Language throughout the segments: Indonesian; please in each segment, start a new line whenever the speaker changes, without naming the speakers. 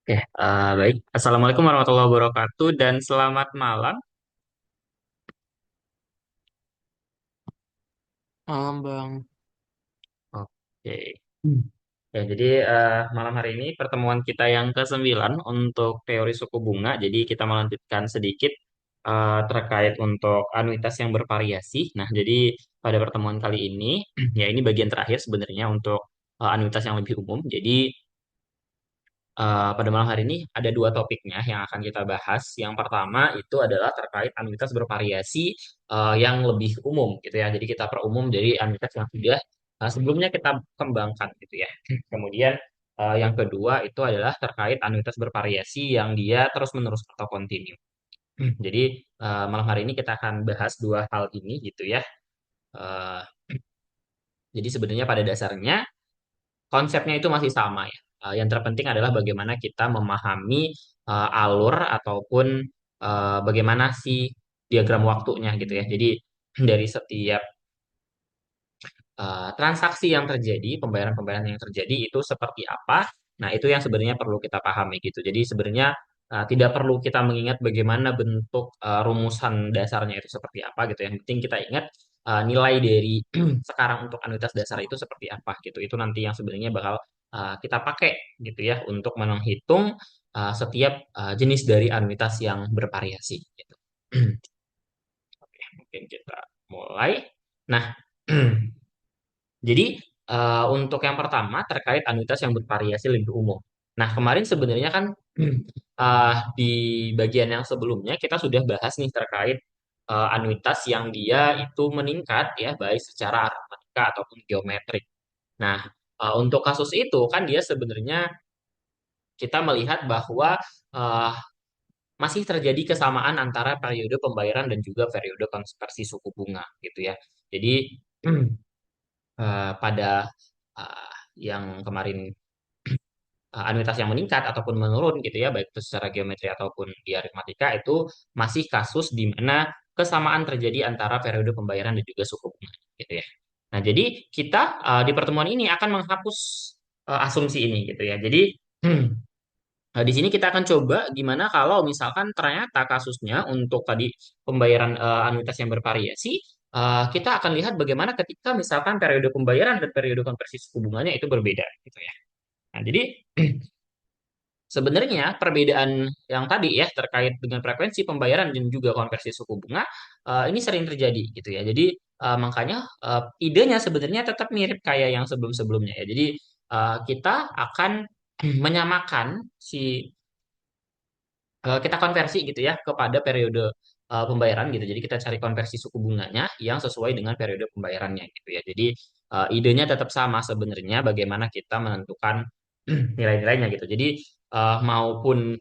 Baik. Assalamualaikum warahmatullahi wabarakatuh dan selamat malam.
Malam Bang.
Oke. Ya, jadi malam hari ini pertemuan kita yang ke-9 untuk teori suku bunga. Jadi kita melanjutkan sedikit terkait untuk anuitas yang bervariasi. Nah, jadi pada pertemuan kali ini, ya ini bagian terakhir sebenarnya untuk anuitas yang lebih umum. Jadi pada malam hari ini ada dua topiknya yang akan kita bahas. Yang pertama itu adalah terkait anuitas bervariasi yang lebih umum gitu ya. Jadi kita perumum dari anuitas yang sudah sebelumnya kita kembangkan gitu ya. Kemudian yang kedua itu adalah terkait anuitas bervariasi yang dia terus-menerus atau kontinu. Jadi malam hari ini kita akan bahas dua hal ini gitu ya. Eh, jadi sebenarnya pada dasarnya konsepnya itu masih sama ya. Yang terpenting adalah bagaimana kita memahami alur ataupun bagaimana sih diagram waktunya gitu ya. Jadi dari setiap transaksi yang terjadi, pembayaran-pembayaran yang terjadi itu seperti apa. Nah, itu yang sebenarnya perlu kita pahami gitu. Jadi sebenarnya tidak perlu kita mengingat bagaimana bentuk rumusan dasarnya itu seperti apa gitu. Yang penting kita ingat nilai dari sekarang untuk anuitas dasar itu seperti apa gitu. Itu nanti yang sebenarnya bakal kita pakai gitu ya untuk menghitung setiap jenis dari anuitas yang bervariasi gitu. Oke, mungkin kita mulai. Nah, jadi untuk yang pertama terkait anuitas yang bervariasi lebih umum. Nah, kemarin sebenarnya kan di bagian yang sebelumnya kita sudah bahas nih terkait anuitas yang dia itu meningkat ya baik secara aritmatika ataupun geometrik. Nah, untuk kasus itu kan dia sebenarnya kita melihat bahwa eh, masih terjadi kesamaan antara periode pembayaran dan juga periode konversi suku bunga gitu ya. Jadi pada yang kemarin anuitas yang meningkat ataupun menurun gitu ya, baik itu secara geometri ataupun di aritmatika itu masih kasus di mana kesamaan terjadi antara periode pembayaran dan juga suku bunga gitu ya. Nah, jadi kita di pertemuan ini akan menghapus asumsi ini gitu ya. Jadi di sini kita akan coba gimana kalau misalkan ternyata kasusnya untuk tadi pembayaran anuitas yang bervariasi, kita akan lihat bagaimana ketika misalkan periode pembayaran dan periode konversi suku bunganya itu berbeda gitu ya. Nah, jadi sebenarnya perbedaan yang tadi ya terkait dengan frekuensi pembayaran dan juga konversi suku bunga ini sering terjadi gitu ya. Jadi makanya idenya sebenarnya tetap mirip kayak yang sebelum-sebelumnya ya. Jadi kita akan menyamakan si kita konversi gitu ya kepada periode pembayaran gitu. Jadi kita cari konversi suku bunganya yang sesuai dengan periode pembayarannya gitu ya. Jadi idenya tetap sama sebenarnya bagaimana kita menentukan nilai-nilainya gitu. Jadi maupun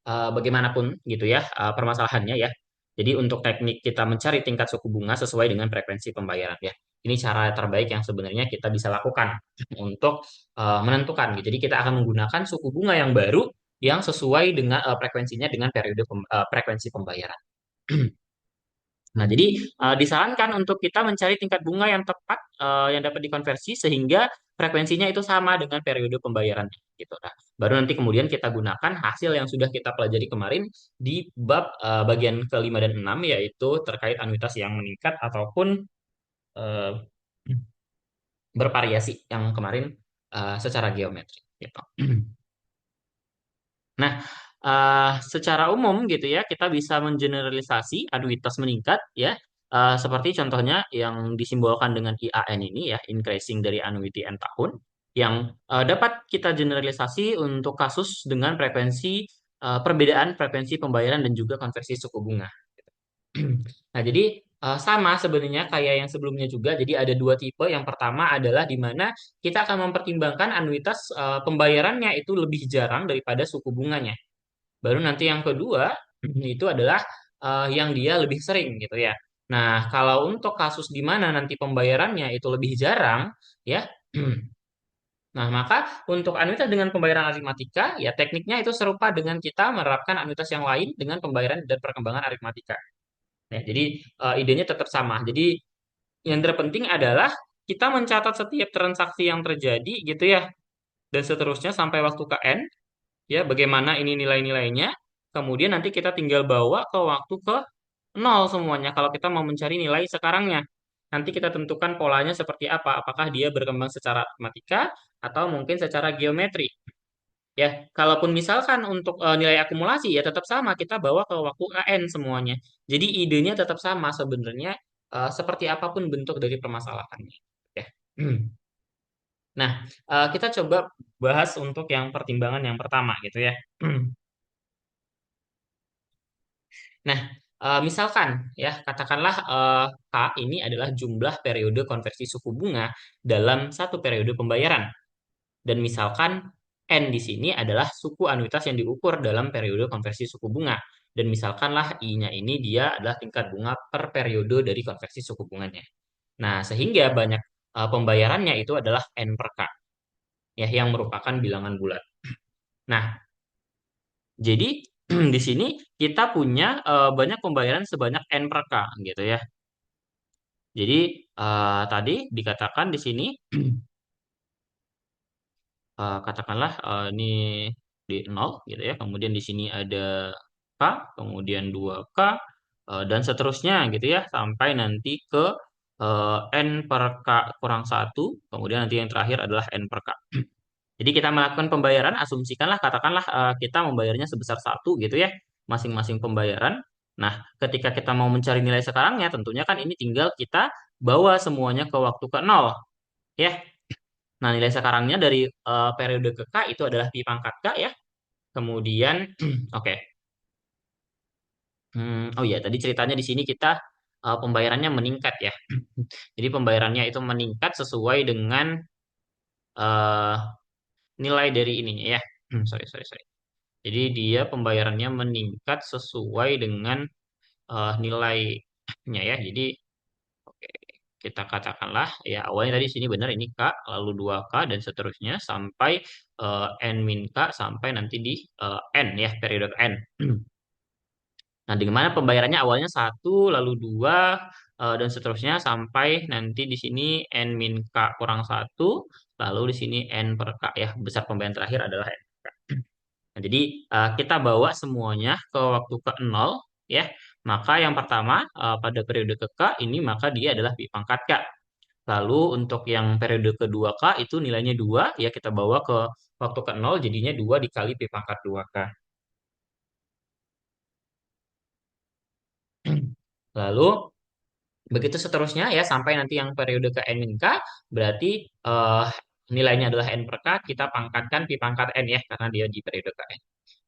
bagaimanapun gitu ya permasalahannya ya. Jadi untuk teknik kita mencari tingkat suku bunga sesuai dengan frekuensi pembayaran ya. Ini cara terbaik yang sebenarnya kita bisa lakukan untuk menentukan gitu. Jadi kita akan menggunakan suku bunga yang baru yang sesuai dengan frekuensinya dengan periode frekuensi pembayaran. Nah, jadi disarankan untuk kita mencari tingkat bunga yang tepat yang dapat dikonversi sehingga frekuensinya itu sama dengan periode pembayaran gitu. Nah, baru nanti kemudian kita gunakan hasil yang sudah kita pelajari kemarin di bab bagian kelima dan enam yaitu terkait anuitas yang meningkat ataupun eh, bervariasi yang kemarin secara geometri gitu. Nah, secara umum gitu ya, kita bisa mengeneralisasi anuitas meningkat ya, seperti contohnya yang disimbolkan dengan IAN ini ya, increasing dari annuity N tahun, yang dapat kita generalisasi untuk kasus dengan frekuensi perbedaan frekuensi pembayaran dan juga konversi suku bunga. Nah, jadi sama sebenarnya kayak yang sebelumnya juga. Jadi ada dua tipe. Yang pertama adalah di mana kita akan mempertimbangkan anuitas pembayarannya itu lebih jarang daripada suku bunganya. Baru nanti yang kedua itu adalah yang dia lebih sering gitu ya. Nah, kalau untuk kasus di mana nanti pembayarannya itu lebih jarang, ya. Nah, maka untuk anuitas dengan pembayaran aritmatika, ya tekniknya itu serupa dengan kita menerapkan anuitas yang lain dengan pembayaran dan perkembangan aritmatika. Ya, jadi idenya tetap sama. Jadi yang terpenting adalah kita mencatat setiap transaksi yang terjadi gitu ya, dan seterusnya sampai waktu ke N. ya bagaimana ini nilai-nilainya. Kemudian nanti kita tinggal bawa ke waktu ke nol semuanya. Kalau kita mau mencari nilai sekarangnya, nanti kita tentukan polanya seperti apa. Apakah dia berkembang secara matematika atau mungkin secara geometri. Ya, kalaupun misalkan untuk nilai akumulasi ya tetap sama, kita bawa ke waktu KN semuanya. Jadi idenya tetap sama sebenarnya, seperti apapun bentuk dari permasalahannya. Ya. Nah, kita coba bahas untuk yang pertimbangan yang pertama gitu ya. Nah, misalkan ya katakanlah K ini adalah jumlah periode konversi suku bunga dalam satu periode pembayaran. Dan misalkan N di sini adalah suku anuitas yang diukur dalam periode konversi suku bunga. Dan misalkanlah I-nya ini dia adalah tingkat bunga per periode dari konversi suku bunganya. Nah, sehingga banyak pembayarannya itu adalah N per K, ya, yang merupakan bilangan bulat. Nah, jadi di sini kita punya banyak pembayaran sebanyak N per K gitu ya. Jadi tadi dikatakan di sini katakanlah ini di nol gitu ya. Kemudian di sini ada K, kemudian 2K dan seterusnya gitu ya sampai nanti ke N per K kurang satu, kemudian nanti yang terakhir adalah N per K. Jadi kita melakukan pembayaran, asumsikanlah katakanlah kita membayarnya sebesar satu gitu ya, masing-masing pembayaran. Nah, ketika kita mau mencari nilai sekarangnya, tentunya kan ini tinggal kita bawa semuanya ke waktu ke nol, ya. Nah, nilai sekarangnya dari periode ke K itu adalah pi pangkat K ya. Kemudian, oke. Oh iya, tadi ceritanya di sini kita pembayarannya meningkat ya. Jadi pembayarannya itu meningkat sesuai dengan eh, nilai dari ininya ya. Sorry, sorry, sorry. Jadi dia pembayarannya meningkat sesuai dengan nilainya ya. Jadi oke, kita katakanlah ya awalnya tadi sini benar ini K, lalu 2K dan seterusnya sampai N min K sampai nanti di N ya, periode N. Nah, di mana pembayarannya awalnya satu, lalu dua, dan seterusnya sampai nanti di sini N min K kurang satu, lalu di sini N per K ya, besar pembayaran terakhir adalah N. Nah, jadi kita bawa semuanya ke waktu ke nol ya. Maka yang pertama pada periode ke K ini maka dia adalah pi pangkat K. Lalu untuk yang periode kedua K itu nilainya 2 ya kita bawa ke waktu ke nol jadinya 2 dikali pi pangkat 2K. Lalu begitu seterusnya ya sampai nanti yang periode ke N min K berarti eh, nilainya adalah N per K kita pangkatkan pi pangkat N ya karena dia di periode ke N.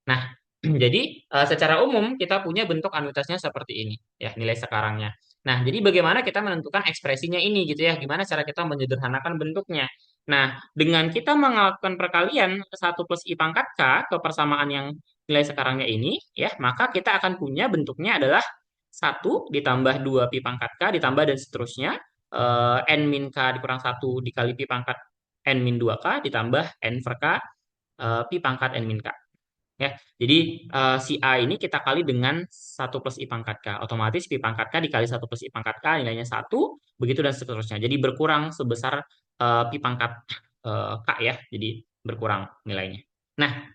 Nah, jadi secara umum kita punya bentuk anuitasnya seperti ini, ya nilai sekarangnya. Nah, jadi bagaimana kita menentukan ekspresinya ini gitu ya? Gimana cara kita menyederhanakan bentuknya? Nah, dengan kita melakukan perkalian satu plus i pangkat k ke persamaan yang nilai sekarangnya ini, ya maka kita akan punya bentuknya adalah satu ditambah 2 pi pangkat k ditambah dan seterusnya n min k dikurang satu dikali pi pangkat n min 2K ditambah n per k pi pangkat n min k. Ya, jadi si A ini kita kali dengan satu plus I pangkat K. Otomatis pi pangkat K dikali satu plus I pangkat K nilainya satu, begitu dan seterusnya. Jadi berkurang sebesar pi pangkat K ya, jadi berkurang nilainya. Nah,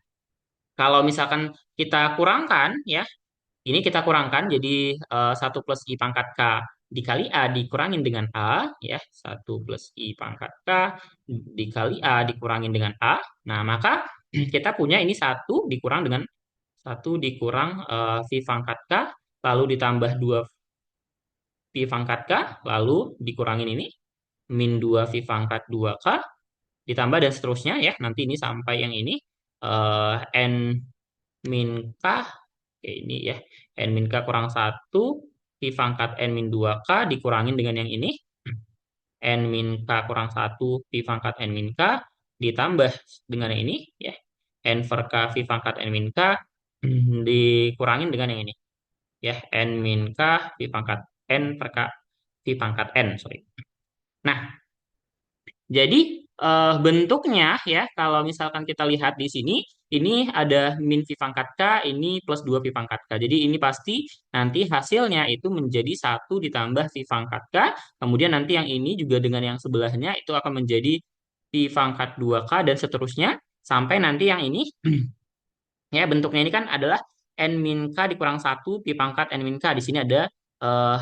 kalau misalkan kita kurangkan ya, ini kita kurangkan jadi satu plus I pangkat K dikali A dikurangin dengan A ya, satu plus I pangkat K dikali A dikurangin dengan A. Nah, maka kita punya ini satu dikurang dengan satu dikurang V pangkat K, lalu ditambah 2 V pangkat K, lalu dikurangin ini, min 2 V pangkat 2K, ditambah dan seterusnya ya, nanti ini sampai yang ini, N min K, oke ini ya, N min K kurang satu V pangkat N min 2K dikurangin dengan yang ini, N min K kurang satu V pangkat N min K, ditambah dengan yang ini, ya, N per K V pangkat N min K, dikurangin dengan yang ini ya n min k pi pangkat n per k pi pangkat n sorry. Nah, jadi bentuknya ya kalau misalkan kita lihat di sini ini ada min pi pangkat k ini plus 2 pi pangkat k. Jadi ini pasti nanti hasilnya itu menjadi satu ditambah pi pangkat k. Kemudian nanti yang ini juga dengan yang sebelahnya itu akan menjadi pi pangkat 2K dan seterusnya sampai nanti yang ini Ya, bentuknya ini kan adalah n min k dikurang satu pi pangkat n min k. Di sini ada eh,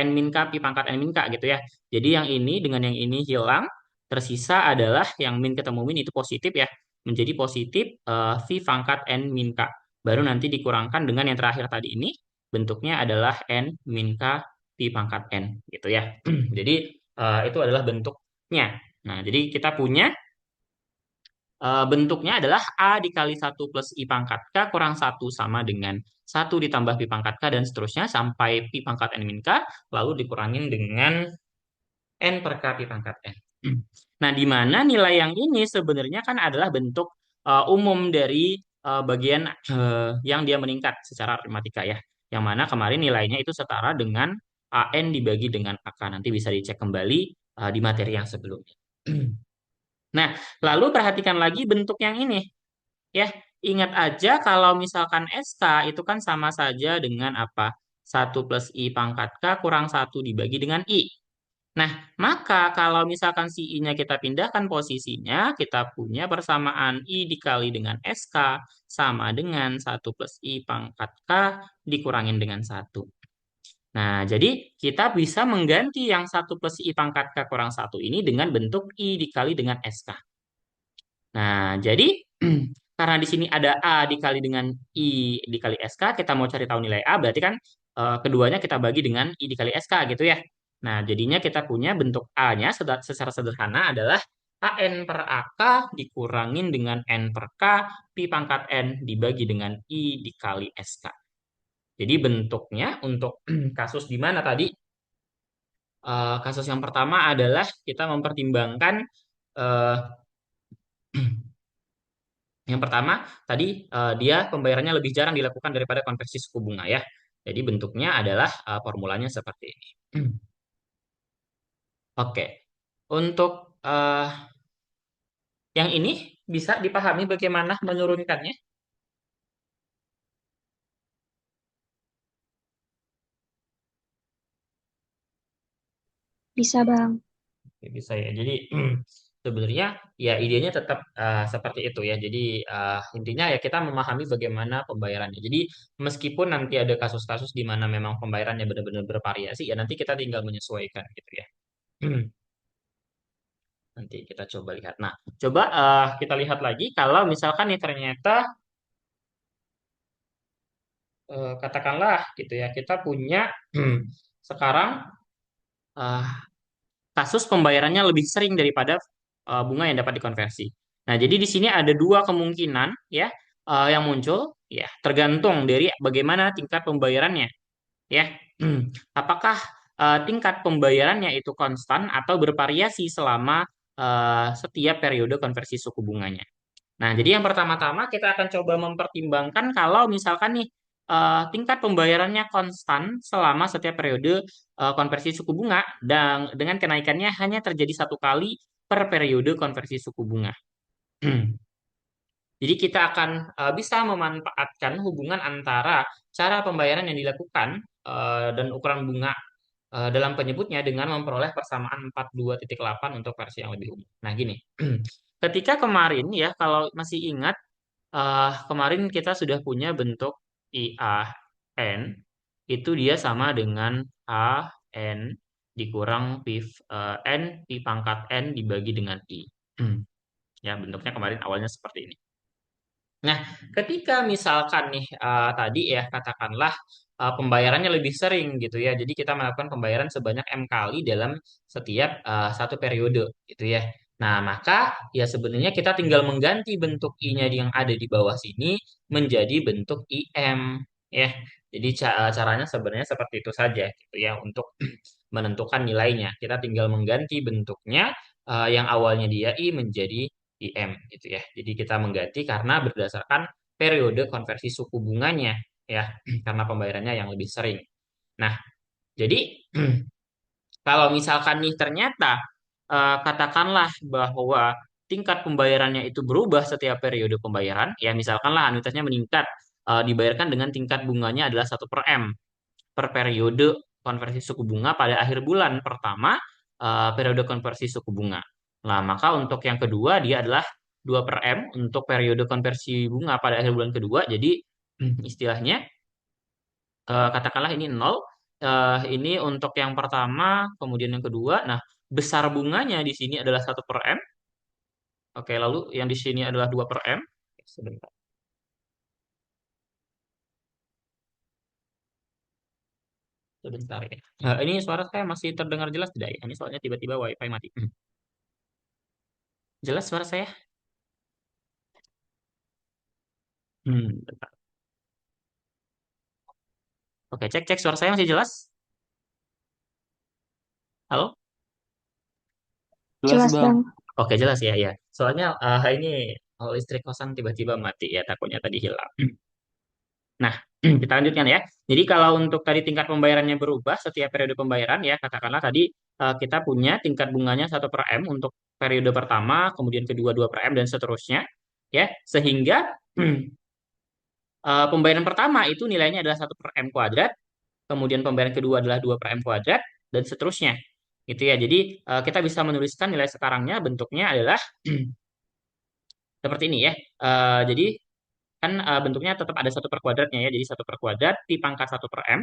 n min k pi pangkat n min k gitu ya. Jadi yang ini dengan yang ini hilang, tersisa adalah yang min ketemu min itu positif ya, menjadi positif v pangkat n min k. Baru nanti dikurangkan dengan yang terakhir tadi ini, bentuknya adalah n min k pi pangkat n gitu ya. Jadi itu adalah bentuknya. Nah, jadi kita punya bentuknya adalah A dikali satu plus I pangkat K kurang satu sama dengan satu ditambah Pi pangkat K dan seterusnya sampai Pi pangkat N min K, lalu dikurangin dengan N per K Pi pangkat N. Nah, di mana nilai yang ini sebenarnya kan adalah bentuk umum dari bagian yang dia meningkat secara matematika ya. Yang mana kemarin nilainya itu setara dengan AN dibagi dengan AK. Nanti bisa dicek kembali di materi yang sebelumnya. Nah, lalu perhatikan lagi bentuk yang ini. Ya, ingat aja kalau misalkan SK itu kan sama saja dengan apa? Satu plus I pangkat K kurang satu dibagi dengan I. Nah, maka kalau misalkan si I-nya kita pindahkan posisinya, kita punya persamaan I dikali dengan SK sama dengan satu plus I pangkat K dikurangin dengan satu. Nah, jadi kita bisa mengganti yang satu plus I pangkat K kurang satu ini dengan bentuk I dikali dengan SK. Nah, jadi karena di sini ada A dikali dengan I dikali SK, kita mau cari tahu nilai A, berarti kan keduanya kita bagi dengan I dikali SK gitu ya. Nah, jadinya kita punya bentuk A-nya secara sederhana adalah AN per AK dikurangin dengan N per K, Pi pangkat N dibagi dengan I dikali SK. Jadi bentuknya untuk kasus di mana tadi? Kasus yang pertama adalah kita mempertimbangkan eh, yang pertama, tadi dia pembayarannya lebih jarang dilakukan daripada konversi suku bunga ya. Jadi bentuknya adalah formulanya seperti ini. Oke, untuk yang ini bisa dipahami bagaimana menurunkannya?
Bisa, Bang.
Oke, bisa ya. Jadi sebenarnya ya idenya tetap seperti itu ya. Jadi intinya ya kita memahami bagaimana pembayarannya. Jadi meskipun nanti ada kasus-kasus di mana memang pembayarannya benar-benar bervariasi, ya nanti kita tinggal menyesuaikan gitu ya. Nanti kita coba lihat. Nah, coba kita lihat lagi kalau misalkan nih ternyata katakanlah gitu ya, kita punya sekarang eh, kasus pembayarannya lebih sering daripada bunga yang dapat dikonversi. Nah, jadi di sini ada dua kemungkinan ya yang muncul ya, tergantung dari bagaimana tingkat pembayarannya ya. Apakah tingkat pembayarannya itu konstan atau bervariasi selama setiap periode konversi suku bunganya. Nah, jadi yang pertama-tama kita akan coba mempertimbangkan kalau misalkan nih tingkat pembayarannya konstan selama setiap periode konversi suku bunga dan dengan kenaikannya hanya terjadi satu kali per periode konversi suku bunga. Jadi kita akan bisa memanfaatkan hubungan antara cara pembayaran yang dilakukan dan ukuran bunga dalam penyebutnya dengan memperoleh persamaan 42,8 untuk versi yang lebih umum. Nah, gini. Ketika kemarin ya, kalau masih ingat kemarin kita sudah punya bentuk IAN, itu dia sama dengan AN dikurang N pi pangkat N dibagi dengan I. Ya, bentuknya kemarin awalnya seperti ini. Nah, ketika misalkan nih tadi ya katakanlah pembayarannya lebih sering gitu ya. Jadi kita melakukan pembayaran sebanyak M kali dalam setiap satu periode gitu ya. Nah, maka ya sebenarnya kita tinggal mengganti bentuk I-nya yang ada di bawah sini menjadi bentuk IM ya. Jadi caranya sebenarnya seperti itu saja gitu ya untuk menentukan nilainya. Kita tinggal mengganti bentuknya yang awalnya dia I menjadi IM gitu ya. Jadi kita mengganti karena berdasarkan periode konversi suku bunganya ya, karena pembayarannya yang lebih sering. Nah, jadi kalau misalkan nih ternyata katakanlah bahwa tingkat pembayarannya itu berubah setiap periode pembayaran, ya misalkanlah anuitasnya meningkat, dibayarkan dengan tingkat bunganya adalah 1 per M per periode konversi suku bunga pada akhir bulan pertama periode konversi suku bunga. Nah, maka untuk yang kedua dia adalah 2 per M untuk periode konversi bunga pada akhir bulan kedua. Jadi istilahnya katakanlah ini 0, ini untuk yang pertama, kemudian yang kedua. Nah, besar bunganya di sini adalah 1 per M. Oke, lalu yang di sini adalah 2 per M. Sebentar, sebentar ya. Ini suara saya masih terdengar jelas tidak ya? Ini soalnya tiba-tiba WiFi mati. Jelas suara saya? Bentar. Oke, cek cek suara saya masih jelas? Halo? Jelas
Jelas
Bang.
Bang.
Oke, jelas ya ya. Soalnya ini listrik kosan tiba-tiba mati ya, takutnya tadi hilang. Nah, kita lanjutkan ya. Jadi kalau untuk tadi tingkat pembayarannya berubah setiap periode pembayaran ya, katakanlah tadi kita punya tingkat bunganya 1 per M untuk periode pertama, kemudian kedua 2 per M dan seterusnya. Ya, sehingga pembayaran pertama itu nilainya adalah 1 per M², kemudian pembayaran kedua adalah 2 per M², dan seterusnya. Gitu ya. Jadi kita bisa menuliskan nilai sekarangnya bentuknya adalah seperti ini ya. Jadi kan bentuknya tetap ada 1 per kuadratnya ya. Jadi 1 per kuadrat pi pangkat 1 per M.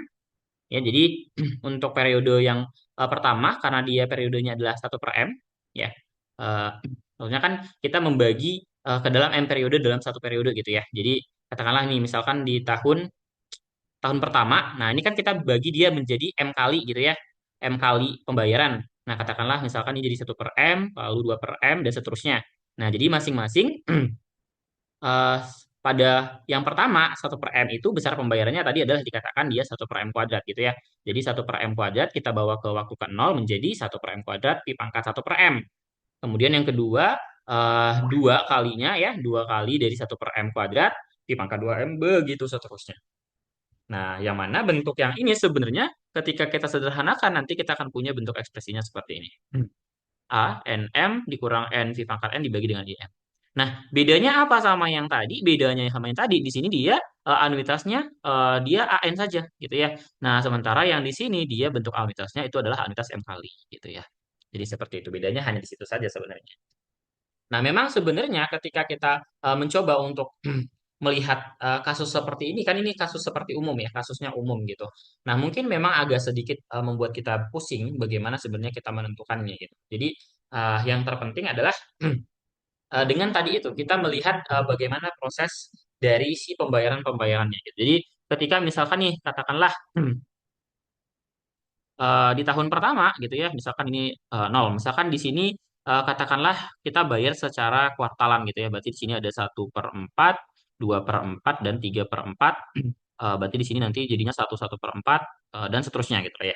Ya, jadi untuk periode yang pertama karena dia periodenya adalah 1 per M ya. Eh, Maksudnya kan kita membagi ke dalam M periode dalam satu periode gitu ya. Jadi katakanlah nih misalkan di tahun tahun pertama, nah ini kan kita bagi dia menjadi M kali gitu ya. M kali pembayaran. Nah, katakanlah misalkan ini jadi 1 per M, lalu 2 per M dan seterusnya. Nah, jadi masing-masing eh, pada yang pertama 1 per M itu besar pembayarannya tadi adalah dikatakan dia 1 per M² gitu ya. Jadi 1 per M² kita bawa ke waktu ke 0 menjadi 1 per M² pi pangkat 1 per M. Kemudian yang kedua dua kalinya ya, 2 kali dari 1 per M² pi pangkat 2M begitu seterusnya. Nah, yang mana bentuk yang ini sebenarnya ketika kita sederhanakan nanti kita akan punya bentuk ekspresinya seperti ini. A, N, M dikurang N V pangkat N dibagi dengan IM. Nah, bedanya apa sama yang tadi? Bedanya sama yang tadi, di sini dia anuitasnya dia AN saja gitu ya. Nah, sementara yang di sini dia bentuk anuitasnya itu adalah anuitas M kali gitu ya. Jadi seperti itu. Bedanya hanya di situ saja sebenarnya. Nah, memang sebenarnya ketika kita mencoba untuk melihat kasus seperti ini, kan ini kasus seperti umum ya, kasusnya umum gitu. Nah, mungkin memang agak sedikit membuat kita pusing bagaimana sebenarnya kita menentukannya gitu. Jadi, yang terpenting adalah dengan tadi itu kita melihat bagaimana proses dari si pembayaran-pembayarannya gitu. Jadi, ketika misalkan nih katakanlah di tahun pertama gitu ya, misalkan ini 0. Misalkan di sini katakanlah kita bayar secara kuartalan gitu ya. Berarti di sini ada 1 per 4, 2 per 4, dan 3 per 4. Berarti di sini nanti jadinya 1 1 per 4 dan seterusnya gitu ya.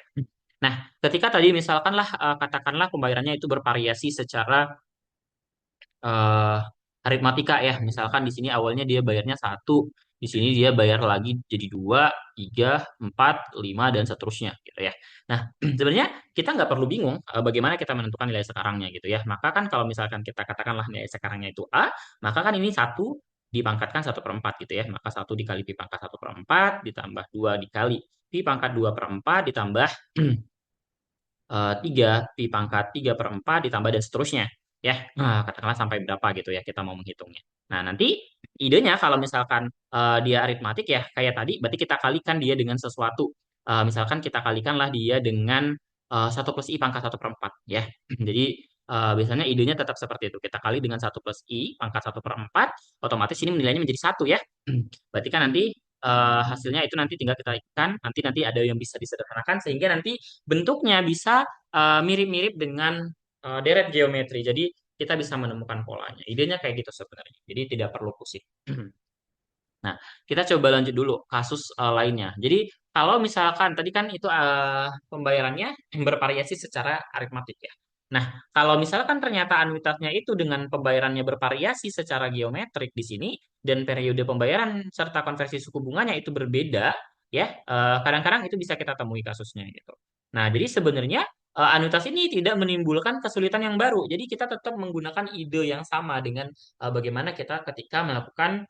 Nah, ketika tadi misalkanlah katakanlah pembayarannya itu bervariasi secara eh aritmatika ya. Misalkan di sini awalnya dia bayarnya 1, di sini dia bayar lagi jadi 2, 3, 4, 5 dan seterusnya gitu ya. Nah, sebenarnya kita nggak perlu bingung bagaimana kita menentukan nilai sekarangnya gitu ya. Maka kan kalau misalkan kita katakanlah nilai sekarangnya itu A, maka kan ini 1 dipangkatkan 1 per 4 gitu ya. Maka 1 dikali pi pangkat 1 per 4 ditambah 2 dikali pi pangkat 2 per 4 ditambah 3 pi pangkat 3 per 4 ditambah dan seterusnya ya. Nah, katakanlah sampai berapa gitu ya kita mau menghitungnya. Nah, nanti idenya kalau misalkan dia aritmatik ya kayak tadi berarti kita kalikan dia dengan sesuatu. Misalkan kita kalikanlah dia dengan 1 plus i pangkat 1 per 4 ya. Jadi biasanya idenya tetap seperti itu. Kita kali dengan 1 plus i pangkat 1 per 4, otomatis ini nilainya menjadi 1 ya. Berarti kan nanti hasilnya itu nanti tinggal kita ikan, nanti nanti ada yang bisa disederhanakan sehingga nanti bentuknya bisa mirip-mirip dengan deret geometri. Jadi kita bisa menemukan polanya. Idenya kayak gitu sebenarnya. Jadi tidak perlu pusing. Nah, kita coba lanjut dulu kasus lainnya. Jadi kalau misalkan tadi kan itu pembayarannya bervariasi secara aritmatik ya. Nah, kalau misalkan ternyata anuitasnya itu dengan pembayarannya bervariasi secara geometrik di sini dan periode pembayaran serta konversi suku bunganya itu berbeda, ya kadang-kadang itu bisa kita temui kasusnya gitu. Nah, jadi sebenarnya anuitas ini tidak menimbulkan kesulitan yang baru. Jadi kita tetap menggunakan ide yang sama dengan bagaimana kita ketika melakukan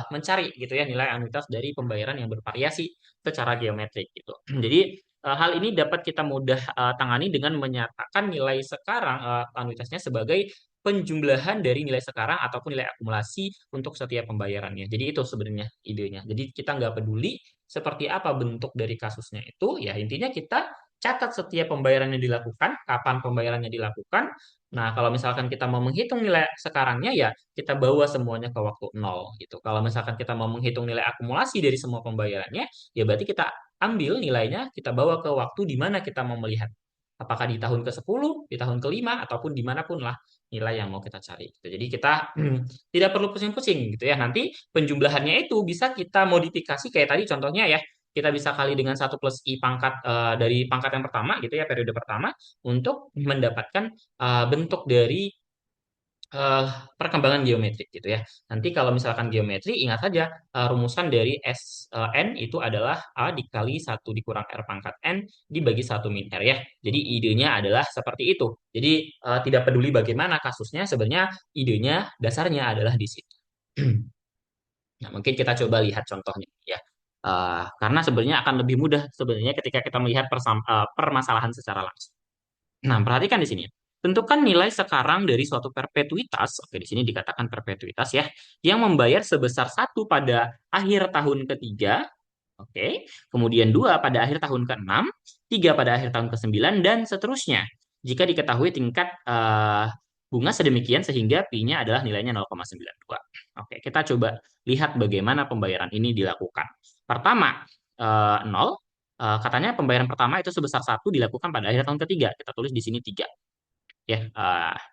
mencari gitu ya nilai anuitas dari pembayaran yang bervariasi secara geometrik gitu. Jadi hal ini dapat kita mudah tangani dengan menyatakan nilai sekarang anuitasnya sebagai penjumlahan dari nilai sekarang ataupun nilai akumulasi untuk setiap pembayarannya. Jadi itu sebenarnya idenya. Jadi kita nggak peduli seperti apa bentuk dari kasusnya itu, ya intinya kita catat setiap pembayaran yang dilakukan, kapan pembayarannya dilakukan. Nah, kalau misalkan kita mau menghitung nilai sekarangnya, ya kita bawa semuanya ke waktu nol gitu. Kalau misalkan kita mau menghitung nilai akumulasi dari semua pembayarannya, ya berarti kita ambil nilainya, kita bawa ke waktu di mana kita mau melihat. Apakah di tahun ke-10, di tahun ke-5, ataupun dimanapun lah nilai yang mau kita cari. Gitu. Jadi kita tidak perlu pusing-pusing gitu ya. Nanti penjumlahannya itu bisa kita modifikasi kayak tadi contohnya ya. Kita bisa kali dengan 1 + I dari pangkat yang pertama gitu ya, periode pertama, untuk mendapatkan bentuk dari eh, perkembangan geometrik gitu ya. Nanti kalau misalkan geometri, ingat saja rumusan dari N itu adalah A dikali 1 dikurang R pangkat N dibagi 1 min R ya. Jadi idenya adalah seperti itu. Jadi tidak peduli bagaimana kasusnya, sebenarnya idenya dasarnya adalah di situ. Nah, mungkin kita coba lihat contohnya ya. Karena sebenarnya akan lebih mudah sebenarnya ketika kita melihat permasalahan secara langsung. Nah, perhatikan di sini. Tentukan nilai sekarang dari suatu perpetuitas, oke di sini dikatakan perpetuitas ya, yang membayar sebesar 1 pada akhir tahun ketiga, oke, kemudian 2 pada akhir tahun ke-6, 3 pada akhir tahun ke-9, dan seterusnya. Jika diketahui tingkat bunga sedemikian sehingga pi-nya adalah nilainya 0,92. Oke, kita coba lihat bagaimana pembayaran ini dilakukan. Pertama, 0. Katanya pembayaran pertama itu sebesar 1 dilakukan pada akhir tahun ketiga. Kita tulis di sini 3 ya,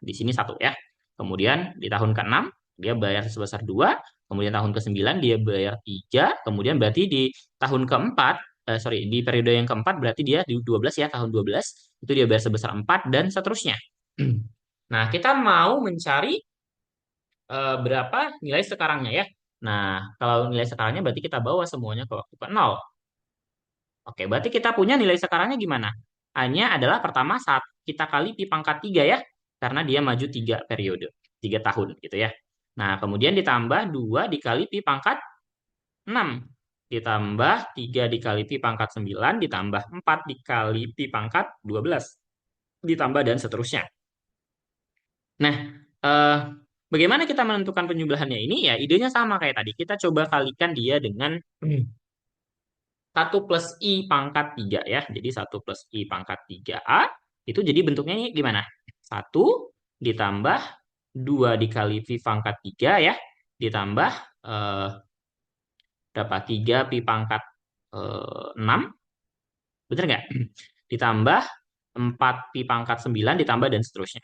di sini 1 ya. Kemudian di tahun ke-6 dia bayar sebesar 2, kemudian tahun ke-9 dia bayar 3, kemudian berarti di tahun keempat, sorry, di periode yang keempat berarti dia di 12 ya, tahun 12 itu dia bayar sebesar 4 dan seterusnya. Nah, kita mau mencari berapa nilai sekarangnya ya. Nah, kalau nilai sekarangnya berarti kita bawa semuanya ke waktu ke 0. Oke, berarti kita punya nilai sekarangnya gimana? Hanya adalah pertama saat kita kali pi pangkat 3 ya, karena dia maju 3 periode, 3 tahun gitu ya. Nah, kemudian ditambah 2 dikali pi pangkat 6, ditambah 3 dikali pi pangkat 9, ditambah 4 dikali pi pangkat 12, ditambah dan seterusnya. Nah, eh, bagaimana kita menentukan penjumlahannya ini? Ya, idenya sama kayak tadi. Kita coba kalikan dia dengan 1 + I pangkat 3 ya. Jadi 1 + I pangkat 3A itu jadi bentuknya ini gimana? 1 ditambah 2 dikali pi pangkat 3 ya. Ditambah eh, berapa? 3 pi pangkat 6. Bener nggak? Ditambah 4 pi pangkat 9 ditambah dan seterusnya.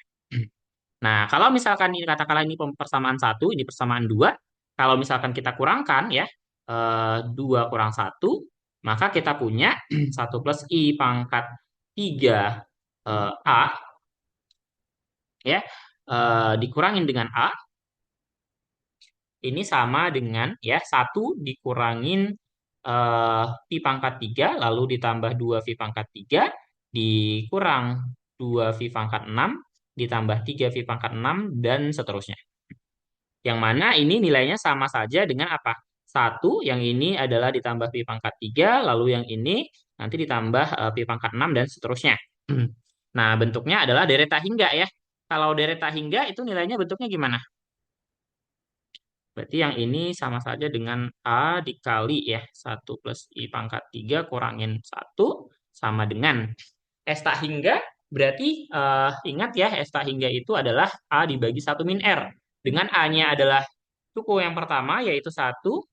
Nah, kalau misalkan ini katakanlah ini persamaan 1, ini persamaan 2, kalau misalkan kita kurangkan ya, 2 kurang 1, maka kita punya 1 + I pangkat 3 A ya, dikurangin dengan A, ini sama dengan ya 1 dikurangin pi pangkat 3, lalu ditambah 2 pi pangkat 3, dikurang 2 pi pangkat 6, ditambah 3 pi pangkat 6, dan seterusnya. Yang mana ini nilainya sama saja dengan apa? 1, yang ini adalah ditambah pi pangkat 3, lalu yang ini nanti ditambah pi pangkat 6, dan seterusnya. Nah, bentuknya adalah dereta hingga ya. Kalau dereta hingga itu nilainya bentuknya gimana? Berarti yang ini sama saja dengan A dikali ya. 1 + I pangkat 3 kurangin 1 sama dengan S tak hingga. Berarti ingat ya, S tak hingga itu adalah A dibagi 1 min R. Dengan A-nya adalah suku yang pertama yaitu 1.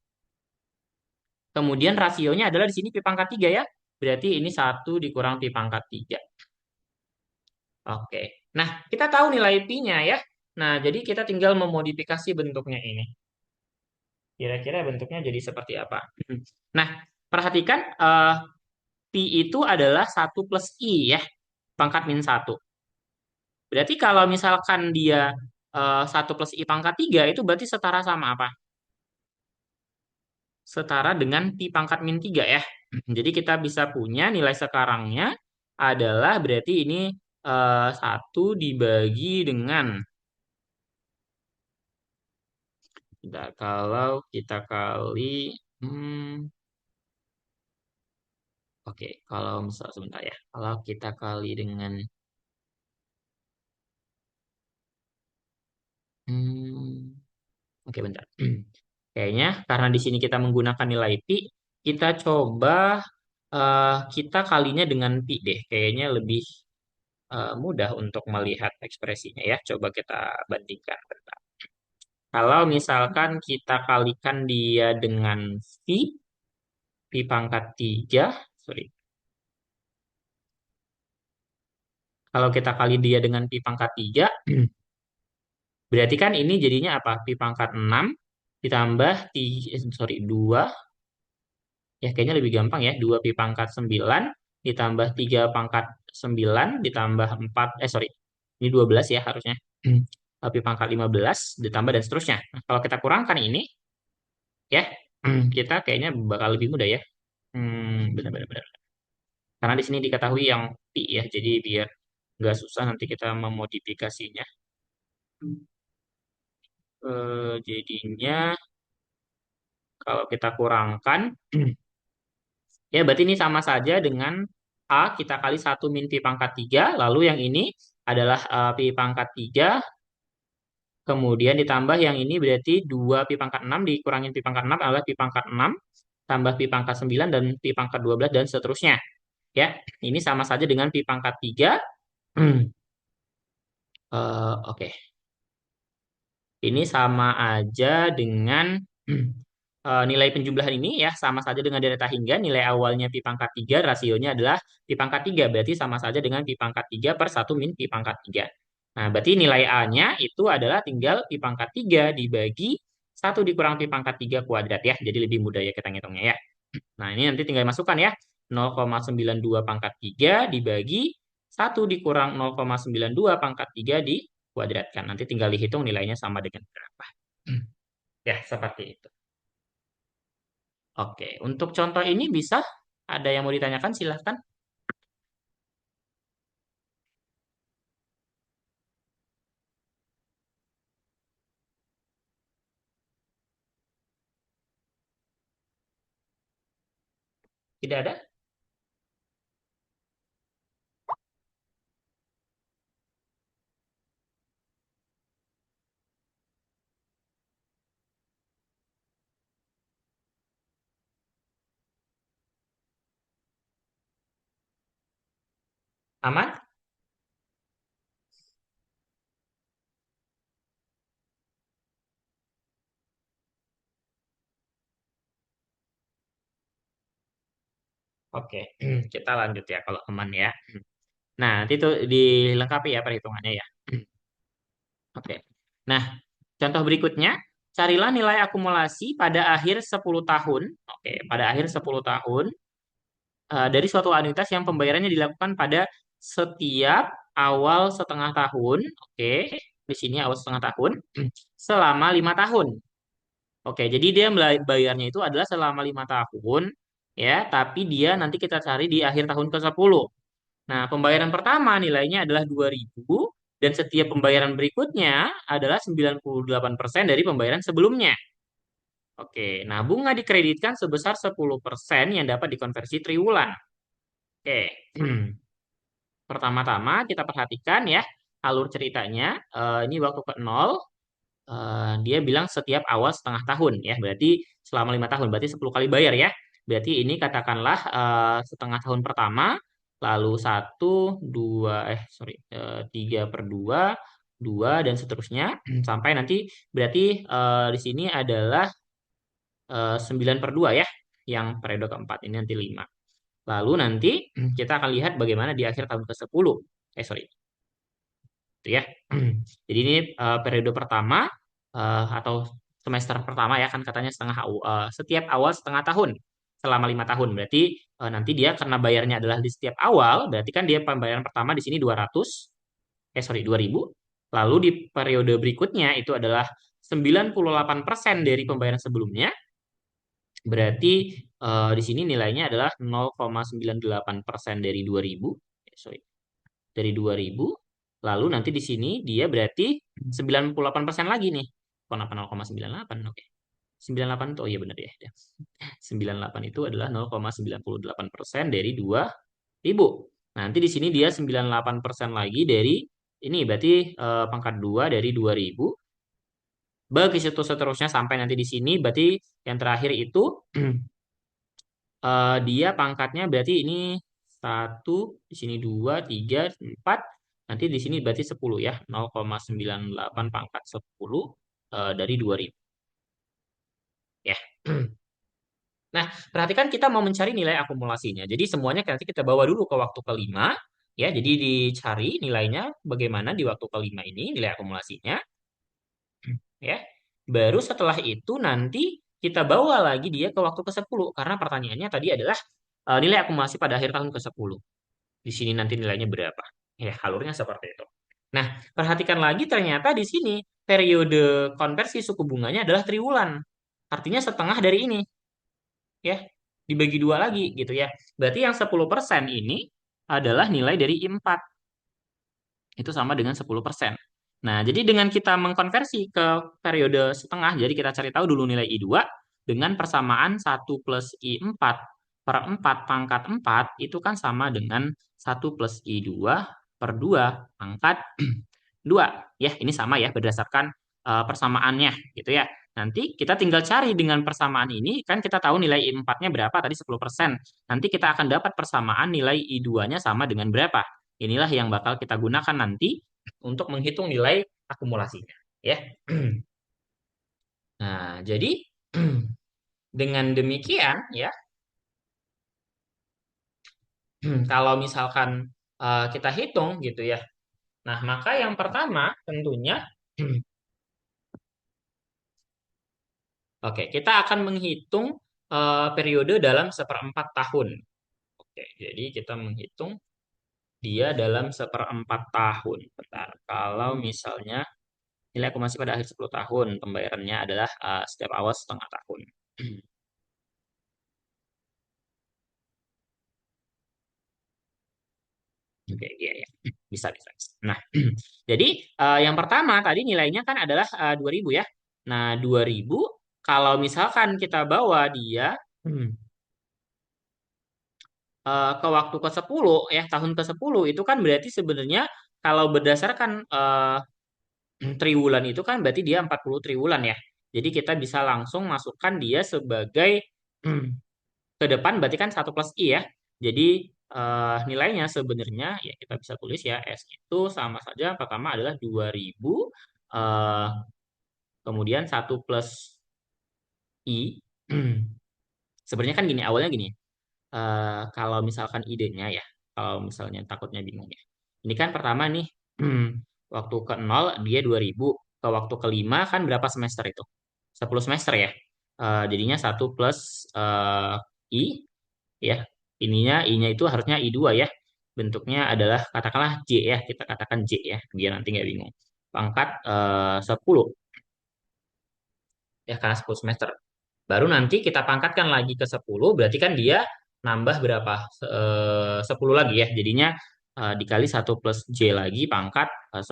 Kemudian rasionya adalah di sini pi pangkat 3 ya. Berarti ini 1 dikurang pi pangkat 3. Oke. Nah, kita tahu nilai pi-nya ya. Nah, jadi kita tinggal memodifikasi bentuknya ini. Kira-kira bentuknya jadi seperti apa? Nah, perhatikan pi itu adalah 1 + I ya. Pangkat min 1. Berarti kalau misalkan dia 1 + I pangkat 3 itu berarti setara sama apa? Setara dengan pi pangkat min 3 ya. Jadi kita bisa punya nilai sekarangnya adalah berarti ini 1 dibagi dengan, kalau kita kali, oke, kalau misal sebentar ya, kalau kita kali dengan Oke, bentar. Kayaknya karena di sini kita menggunakan nilai pi, kita coba kita kalinya dengan pi deh. Kayaknya lebih mudah untuk melihat ekspresinya ya. Coba kita bandingkan. Bentar. Kalau misalkan kita kalikan dia dengan pi pangkat 3, sorry. Kalau kita kali dia dengan pi pangkat 3, berarti kan ini jadinya apa? Pi pangkat 6 ditambah sorry, 2. Ya, kayaknya lebih gampang ya. 2 pi pangkat 9 ditambah 3 pangkat 9 ditambah 4. Sorry. Ini 12 ya harusnya. Pi pangkat 15 ditambah dan seterusnya. Nah, kalau kita kurangkan ini, ya, kita kayaknya bakal lebih mudah ya. Benar-benar. Benar. Karena di sini diketahui yang pi ya. Jadi biar nggak susah nanti kita memodifikasinya. Jadinya kalau kita kurangkan, ya, berarti ini sama saja dengan A kita kali 1 min pi pangkat 3. Lalu yang ini adalah pi pangkat 3. Kemudian ditambah yang ini berarti 2 pi pangkat 6 dikurangin pi pangkat 6 adalah pi pangkat 6. Tambah pi pangkat 9 dan pi pangkat 12 dan seterusnya. Ya, ini sama saja dengan pi pangkat 3. Oke. Ini sama aja dengan nilai penjumlahan ini ya sama saja dengan delta hingga nilai awalnya pi pangkat 3 rasionya adalah pi pangkat 3 berarti sama saja dengan pi pangkat 3 per 1 min pi pangkat 3. Nah, berarti nilai A-nya itu adalah tinggal pi pangkat 3 dibagi 1 dikurang pi pangkat 3 kuadrat ya. Jadi lebih mudah ya kita ngitungnya ya. Nah, ini nanti tinggal masukkan ya. 0,92 pangkat 3 dibagi 1 dikurang 0,92 pangkat 3 dikuadratkan. Nanti tinggal dihitung nilainya sama dengan berapa. Ya, seperti itu. Oke, untuk contoh ini bisa ada yang mau ditanyakan silahkan. Tidak ada? Aman? Oke, kita lanjut ya kalau aman ya. Nah, nanti itu dilengkapi ya perhitungannya ya. Oke. Nah, contoh berikutnya, carilah nilai akumulasi pada akhir 10 tahun. Oke, pada akhir 10 tahun dari suatu anuitas yang pembayarannya dilakukan pada setiap awal setengah tahun. Oke, di sini awal setengah tahun selama 5 tahun. Oke, jadi dia bayarnya itu adalah selama 5 tahun, ya. Tapi dia nanti kita cari di akhir tahun ke-10. Nah, pembayaran pertama nilainya adalah 2.000 dan setiap pembayaran berikutnya adalah 98% dari pembayaran sebelumnya. Oke, nah bunga dikreditkan sebesar 10% yang dapat dikonversi triwulan. Oke, pertama-tama kita perhatikan ya alur ceritanya. Ini waktu ke 0, dia bilang setiap awal setengah tahun ya, berarti selama 5 tahun, berarti 10 kali bayar ya. Berarti ini katakanlah setengah tahun pertama, lalu 3/2, 2 dan seterusnya sampai nanti berarti di sini adalah 9/2 ya, yang periode keempat ini nanti 5. Lalu nanti kita akan lihat bagaimana di akhir tahun ke-10. Sorry. Itu ya. Jadi ini periode pertama atau semester pertama ya kan katanya setiap awal setengah tahun selama 5 tahun. Berarti nanti dia karena bayarnya adalah di setiap awal, berarti kan dia pembayaran pertama di sini 2.000. Lalu di periode berikutnya itu adalah 98% dari pembayaran sebelumnya. Berarti di sini nilainya adalah 0,98% dari 2.000. Sorry. Dari 2.000. Lalu nanti di sini dia berarti 98% lagi nih. Kenapa 0,98? Oke. 98 itu, oh iya benar ya. 98 itu adalah 0,98% dari 2.000. Nanti di sini dia 98% lagi dari ini berarti pangkat 2 dari 2.000. Begitu seterusnya sampai nanti di sini, berarti yang terakhir itu dia pangkatnya berarti ini satu, di sini dua, tiga, empat, nanti di sini berarti 10 ya, 0,98 pangkat 10 dari 2000 ya. Nah, perhatikan kita mau mencari nilai akumulasinya. Jadi semuanya nanti kita bawa dulu ke waktu kelima ya. Jadi dicari nilainya bagaimana di waktu kelima ini nilai akumulasinya ya. Baru setelah itu nanti kita bawa lagi dia ke waktu ke-10 karena pertanyaannya tadi adalah nilai akumulasi pada akhir tahun ke-10. Di sini nanti nilainya berapa? Ya, alurnya seperti itu. Nah, perhatikan lagi ternyata di sini periode konversi suku bunganya adalah triwulan. Artinya setengah dari ini, ya. Dibagi dua lagi gitu ya. Berarti yang 10% ini adalah nilai dari I4. Itu sama dengan 10%. Nah, jadi dengan kita mengkonversi ke periode setengah, jadi kita cari tahu dulu nilai I2 dengan persamaan 1 plus I4 per 4 pangkat 4 itu kan sama dengan 1 plus I2 per 2 pangkat 2. Ya, ini sama ya berdasarkan persamaannya gitu ya. Nanti kita tinggal cari dengan persamaan ini, kan kita tahu nilai I4-nya berapa tadi 10%. Nanti kita akan dapat persamaan nilai I2-nya sama dengan berapa. Inilah yang bakal kita gunakan nanti untuk menghitung nilai akumulasinya, ya. Nah, jadi dengan demikian ya, kalau misalkan kita hitung gitu ya. Nah, maka yang pertama tentunya oke, kita akan menghitung periode dalam seperempat tahun. Oke, jadi kita menghitung dia dalam seperempat tahun. Bentar, kalau misalnya nilai akumulasi pada akhir 10 tahun, pembayarannya adalah setiap awal setengah tahun. Oke, iya ya. Bisa, bisa. Nah, jadi yang pertama tadi nilainya kan adalah 2000 ya. Nah, 2000 kalau misalkan kita bawa dia ke waktu ke-10 ya, tahun ke-10 itu kan berarti sebenarnya kalau berdasarkan triwulan itu kan berarti dia 40 triwulan ya. Jadi kita bisa langsung masukkan dia sebagai ke depan berarti kan 1 plus I ya. Jadi nilainya sebenarnya ya kita bisa tulis ya S itu sama saja pertama adalah 2000 eh, kemudian 1 plus I. Sebenarnya kan gini awalnya gini. Kalau misalkan idenya ya, kalau misalnya takutnya bingung ya. Ini kan pertama nih, waktu ke 0 dia 2000, ke waktu kelima kan berapa semester itu? 10 semester ya. Jadinya 1 plus I ya. I-nya itu harusnya I2 ya. Bentuknya adalah katakanlah J ya, kita katakan J ya, biar nanti nggak bingung. Pangkat 10 ya karena 10 semester. Baru nanti kita pangkatkan lagi ke 10, berarti kan dia nambah berapa? 10 lagi ya. Jadinya dikali 1 plus J lagi pangkat 10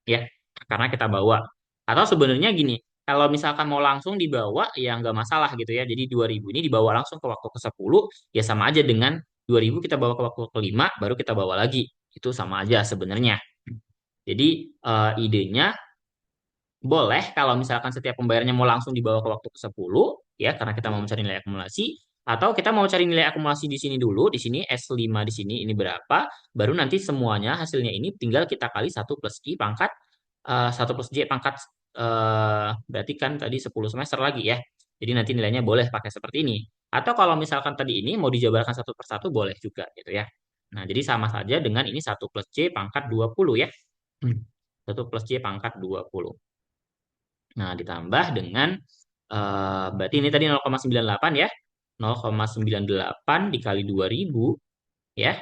ya. Karena kita bawa. Atau sebenarnya gini, kalau misalkan mau langsung dibawa ya nggak masalah gitu ya. Jadi 2000 ini dibawa langsung ke waktu ke-10 ya sama aja dengan 2000 kita bawa ke waktu kelima baru kita bawa lagi. Itu sama aja sebenarnya. Jadi idenya boleh kalau misalkan setiap pembayarannya mau langsung dibawa ke waktu ke-10 ya karena kita mau mencari nilai akumulasi atau kita mau cari nilai akumulasi di sini dulu, di sini S5 di sini ini berapa, baru nanti semuanya hasilnya ini tinggal kita kali 1 plus I pangkat 1 plus J pangkat berarti kan tadi 10 semester lagi ya. Jadi nanti nilainya boleh pakai seperti ini. Atau kalau misalkan tadi ini mau dijabarkan satu per satu boleh juga gitu ya. Nah, jadi sama saja dengan ini 1 plus J pangkat 20 ya. 1 plus J pangkat 20. Nah, ditambah dengan berarti ini tadi 0,98 ya. 0,98 dikali 2000 ya.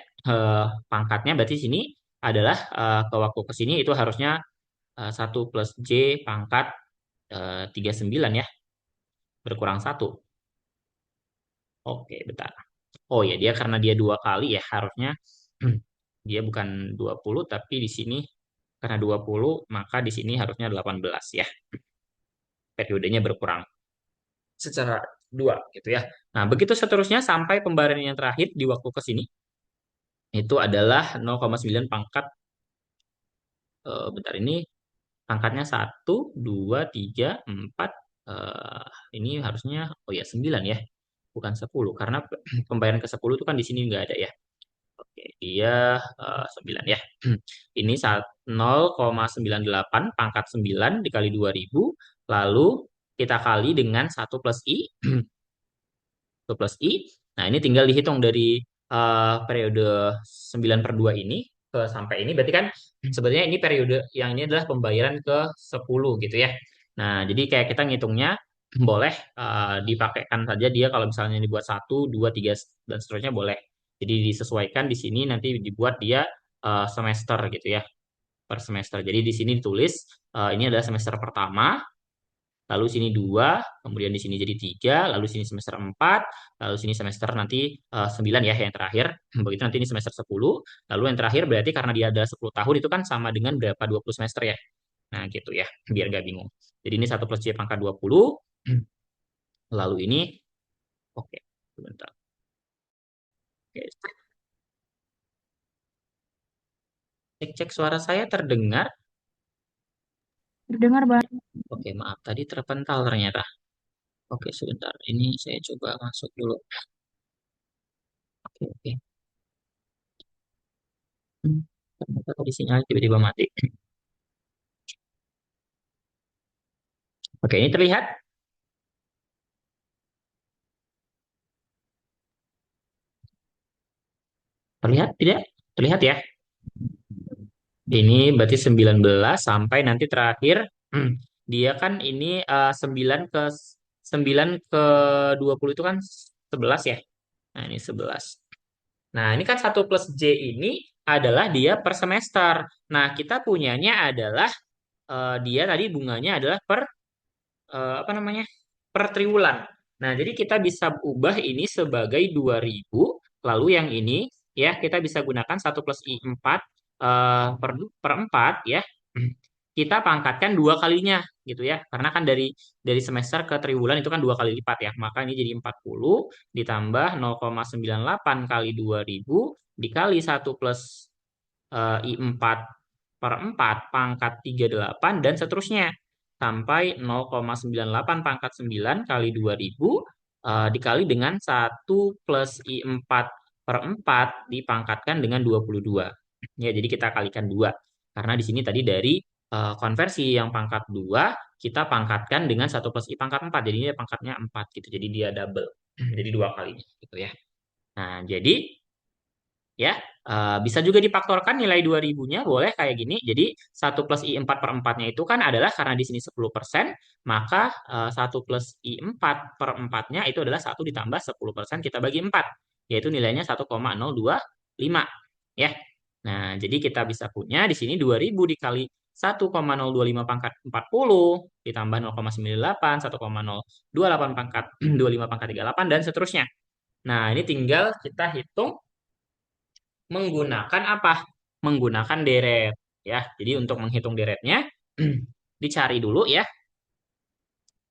Pangkatnya berarti sini adalah ke waktu ke sini itu harusnya 1 plus J pangkat 39 ya. Berkurang satu. Oke, bentar. Oh ya, dia karena dia dua kali ya harusnya dia bukan 20 tapi di sini karena 20 maka di sini harusnya 18 ya. Periodenya berkurang secara dua gitu ya. Nah, begitu seterusnya sampai pembayaran yang terakhir di waktu ke sini itu adalah 0,9 pangkat bentar ini Pangkatnya 1, 2, 3, 4. eh, ini harusnya, oh ya 9 ya, bukan 10. Karena pembayaran ke 10 itu kan di sini nggak ada ya. Oke, dia 9 ya. Ini 0,98 pangkat 9 dikali 2.000. Lalu kita kali dengan 1 plus I. 1 plus I. Nah, ini tinggal dihitung dari periode 9/2 ini ke sampai ini. Berarti kan sebenarnya ini periode yang ini adalah pembayaran ke 10 gitu ya. Nah, jadi kayak kita ngitungnya boleh dipakaikan saja dia kalau misalnya dibuat 1, 2, 3 dan seterusnya boleh. Jadi disesuaikan di sini nanti dibuat dia semester gitu ya, per semester. Jadi di sini ditulis ini adalah semester pertama, lalu sini 2, kemudian di sini jadi 3, lalu sini semester 4, lalu sini semester nanti 9 ya yang terakhir. Begitu nanti ini semester 10, lalu yang terakhir berarti karena dia ada 10 tahun itu kan sama dengan berapa 20 semester ya. Nah, gitu ya, biar gak bingung. Jadi ini 1 plus C pangkat 20, lalu ini, oke, sebentar. Oke, cek-cek suara saya terdengar.
Terdengar, Bang.
Oke, maaf, tadi terpental ternyata. Oke, sebentar. Ini saya coba masuk dulu. Oke, oke. Hmm, Ternyata tadi sinyal tiba-tiba mati. Oke, ini terlihat? Terlihat tidak? Terlihat ya? Ini berarti 19 sampai nanti terakhir. Dia kan ini 9 ke 20 itu kan 11 ya. Nah, ini 11. Nah, ini kan 1 plus J ini adalah dia per semester. Nah, kita punyanya adalah dia tadi bunganya adalah per apa namanya? Per triwulan. Nah, jadi kita bisa ubah ini sebagai 2.000, lalu yang ini ya kita bisa gunakan 1 plus I 4 per 4 ya. Kita pangkatkan dua kalinya gitu ya. Karena kan dari semester ke triwulan itu kan dua kali lipat ya. Maka ini jadi 40 ditambah 0,98 kali 2.000 dikali 1 plus I 4 per 4 pangkat 38 dan seterusnya sampai 0,98 pangkat 9 kali 2.000 dikali dengan 1 plus I 4 per 4 dipangkatkan dengan 22. Ya, jadi kita kalikan 2. Karena di sini tadi dari konversi yang pangkat 2 kita pangkatkan dengan 1 plus I pangkat 4. Jadi ini pangkatnya 4 gitu. Jadi dia double. Jadi dua kali gitu ya. Nah, jadi ya. Bisa juga difaktorkan nilai 2.000-nya, boleh kayak gini. Jadi 1 plus I 4 per 4-nya itu kan adalah karena di sini 10%, maka 1 plus I 4 per 4-nya itu adalah 1 ditambah 10% kita bagi 4, yaitu nilainya 1,025. Ya. Nah, jadi kita bisa punya di sini 2.000 dikali 1,025 pangkat 40 ditambah 0,98, 1,028 pangkat 25 pangkat 38 dan seterusnya. Nah, ini tinggal kita hitung menggunakan apa? Menggunakan deret ya. Jadi untuk menghitung deretnya dicari dulu ya.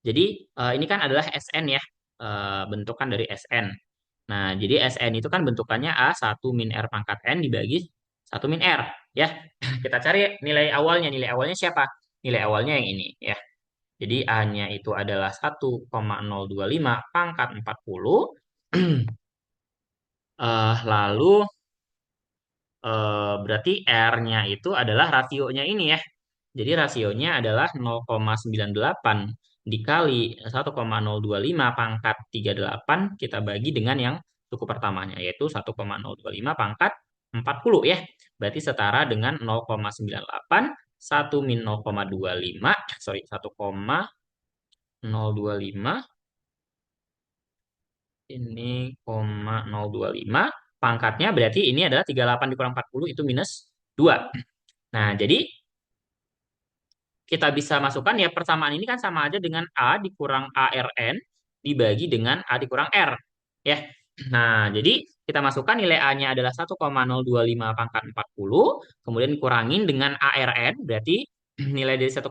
Jadi ini kan adalah SN ya. Bentukan dari SN. Nah, jadi SN itu kan bentukannya A1 - R pangkat N dibagi 1 - R ya. Kita cari nilai awalnya. Nilai awalnya siapa? Nilai awalnya yang ini ya. Jadi A-nya itu adalah 1,025 pangkat 40. Lalu berarti R-nya itu adalah rasionya ini ya. Jadi rasionya adalah 0,98 dikali 1,025 pangkat 38 kita bagi dengan yang suku pertamanya yaitu 1,025 pangkat 40 ya. Berarti setara dengan 0,98 1 min 0,25 sorry 1,025 ini 0,025 pangkatnya berarti ini adalah 38 dikurang 40 itu minus 2. Nah, jadi kita bisa masukkan ya persamaan ini kan sama aja dengan A dikurang ARN dibagi dengan A dikurang R. Ya. Nah, jadi kita masukkan nilai A-nya adalah 1,025 pangkat 40, kemudian kurangin dengan ARN, berarti nilai dari 1,025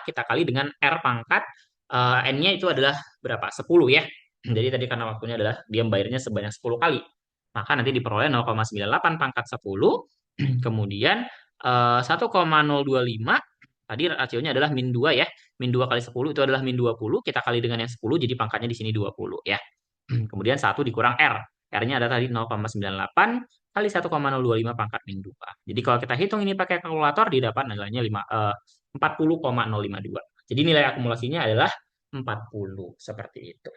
kita kali dengan R pangkat N-nya itu adalah berapa? 10 ya. Jadi tadi karena waktunya adalah dia membayarnya sebanyak 10 kali. Maka nanti diperoleh 0,98 pangkat 10, kemudian 1,025 tadi rasionya adalah min 2 ya. Min 2 kali 10 itu adalah min 20. Kita kali dengan yang 10 jadi pangkatnya di sini 20 ya. Kemudian 1 dikurang R. R-nya ada tadi 0,98 kali 1,025 pangkat min 2. Jadi kalau kita hitung ini pakai kalkulator didapat nilainya 40,052. Jadi nilai akumulasinya adalah 40 seperti itu.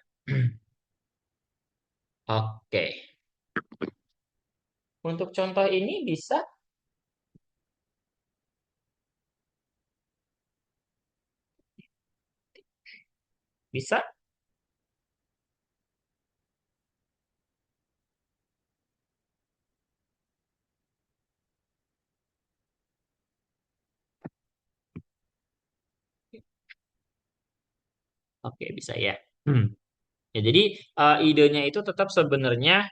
Oke. Untuk contoh ini bisa. Oke, bisa ya. Hmm. Ya, jadi idenya itu tetap sebenarnya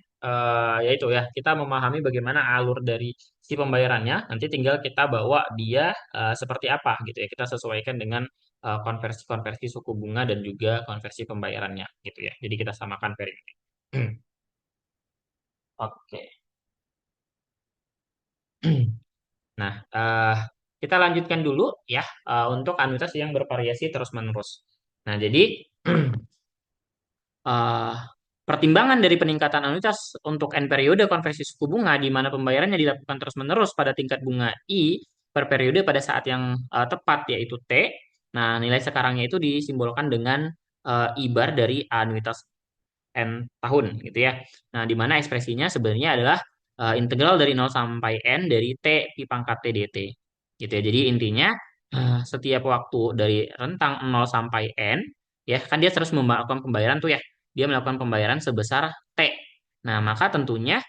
yaitu ya kita memahami bagaimana alur dari si pembayarannya. Nanti tinggal kita bawa dia seperti apa gitu ya. Kita sesuaikan dengan konversi-konversi suku bunga dan juga konversi pembayarannya gitu ya. Jadi kita samakan periode. Oke. Nah, kita lanjutkan dulu ya untuk anuitas yang bervariasi terus-menerus. Nah, jadi eh, pertimbangan dari peningkatan anuitas untuk N periode konversi suku bunga di mana pembayarannya dilakukan terus-menerus pada tingkat bunga I per periode pada saat yang tepat yaitu T. Nah, nilai sekarangnya itu disimbolkan dengan IBAR dari anuitas N tahun gitu ya. Nah, di mana ekspresinya sebenarnya adalah integral dari 0 sampai N dari T pi pangkat T dt. Gitu ya. Jadi intinya setiap waktu dari rentang 0 sampai N ya kan dia terus melakukan pembayaran tuh ya. Dia melakukan pembayaran sebesar T. Nah, maka tentunya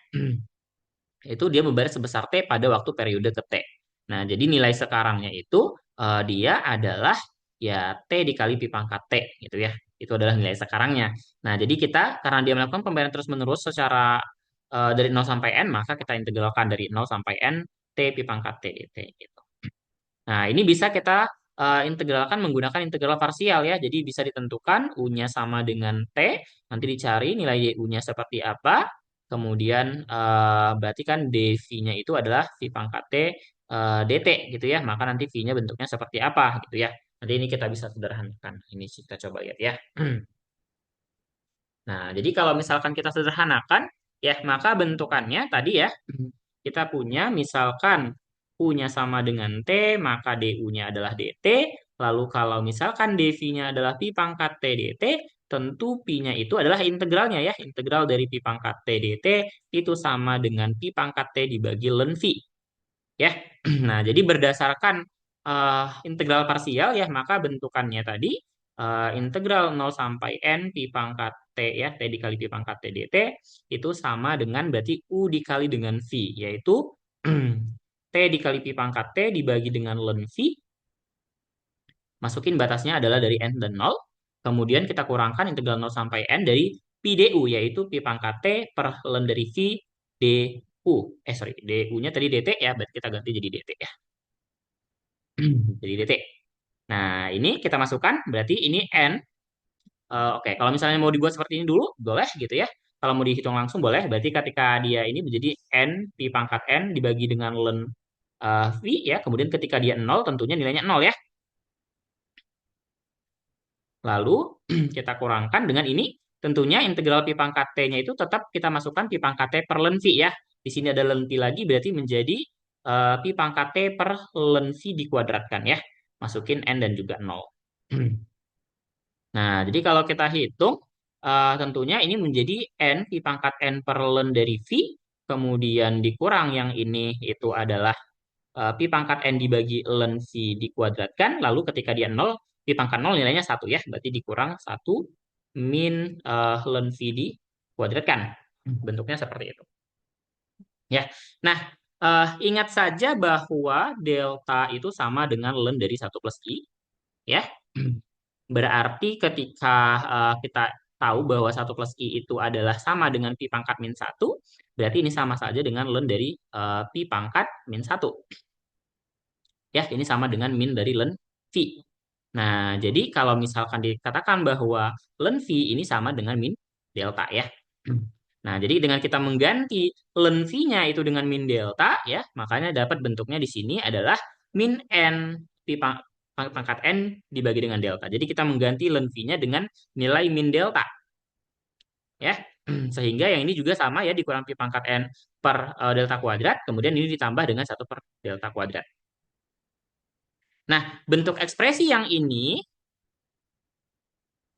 itu dia membayar sebesar T pada waktu periode ke T. Nah, jadi nilai sekarangnya itu dia adalah ya T dikali pi pangkat T gitu ya. Itu adalah nilai sekarangnya. Nah, jadi kita karena dia melakukan pembayaran terus-menerus secara dari 0 sampai N, maka kita integralkan dari 0 sampai N T pi pangkat T dt gitu. Nah, ini bisa kita integralkan menggunakan integral parsial ya. Jadi bisa ditentukan U-nya sama dengan T, nanti dicari nilai U-nya seperti apa. Kemudian berarti kan dV-nya itu adalah V pangkat T dt gitu ya. Maka nanti V-nya bentuknya seperti apa gitu ya. Nanti ini kita bisa sederhanakan. Ini kita coba lihat ya. Nah, jadi kalau misalkan kita sederhanakan, ya maka bentukannya tadi ya, kita punya misalkan U-nya sama dengan T, maka DU-nya adalah DT. Lalu kalau misalkan dV-nya adalah pi pangkat T dt, tentu pi-nya itu adalah integralnya ya. Integral dari pi pangkat T dt itu sama dengan pi pangkat T dibagi ln V. Ya, nah jadi berdasarkan integral parsial ya, maka bentukannya tadi integral 0 sampai n pi pangkat t ya, t dikali pi pangkat t dt itu sama dengan berarti u dikali dengan v, yaitu t dikali pi pangkat t dibagi dengan ln v, masukin batasnya adalah dari n dan 0, kemudian kita kurangkan integral 0 sampai n dari pi du, yaitu pi pangkat t per ln dari v du. Sorry, du-nya tadi dt ya, berarti kita ganti jadi dt ya. Jadi dt. Nah, ini kita masukkan, berarti ini N. Oke, kalau misalnya mau dibuat seperti ini dulu, boleh gitu ya. Kalau mau dihitung langsung boleh, berarti ketika dia ini menjadi N, pi pangkat N dibagi dengan ln V ya. Kemudian ketika dia 0, tentunya nilainya 0 ya. Lalu kita kurangkan dengan ini, tentunya integral pi pangkat T-nya itu tetap kita masukkan pi pangkat T per ln V ya. Di sini ada ln V lagi, berarti menjadi pi pangkat T per ln V dikuadratkan ya. Masukin N dan juga 0. Nah, jadi kalau kita hitung, tentunya ini menjadi N, pi pangkat N per ln dari V, kemudian dikurang yang ini itu adalah pi pangkat N dibagi ln V dikuadratkan, lalu ketika dia 0, pi pangkat 0 nilainya 1 ya, berarti dikurang 1 min ln V dikuadratkan. Bentuknya seperti itu. Ya, nah ingat saja bahwa delta itu sama dengan ln dari 1 plus I, ya. Berarti ketika kita tahu bahwa 1 plus I itu adalah sama dengan pi pangkat min 1, berarti ini sama saja dengan ln dari pi pangkat min 1. Ya, ini sama dengan min dari ln V. Nah, jadi kalau misalkan dikatakan bahwa ln V ini sama dengan min delta ya. Nah, jadi dengan kita mengganti ln V-nya itu dengan min delta ya, makanya dapat bentuknya di sini adalah min n pi pangkat pangkat N dibagi dengan delta. Jadi kita mengganti ln V-nya dengan nilai min delta. Ya, sehingga yang ini juga sama ya, dikurang pi pangkat N per delta kuadrat, kemudian ini ditambah dengan 1/delta kuadrat. Nah, bentuk ekspresi yang ini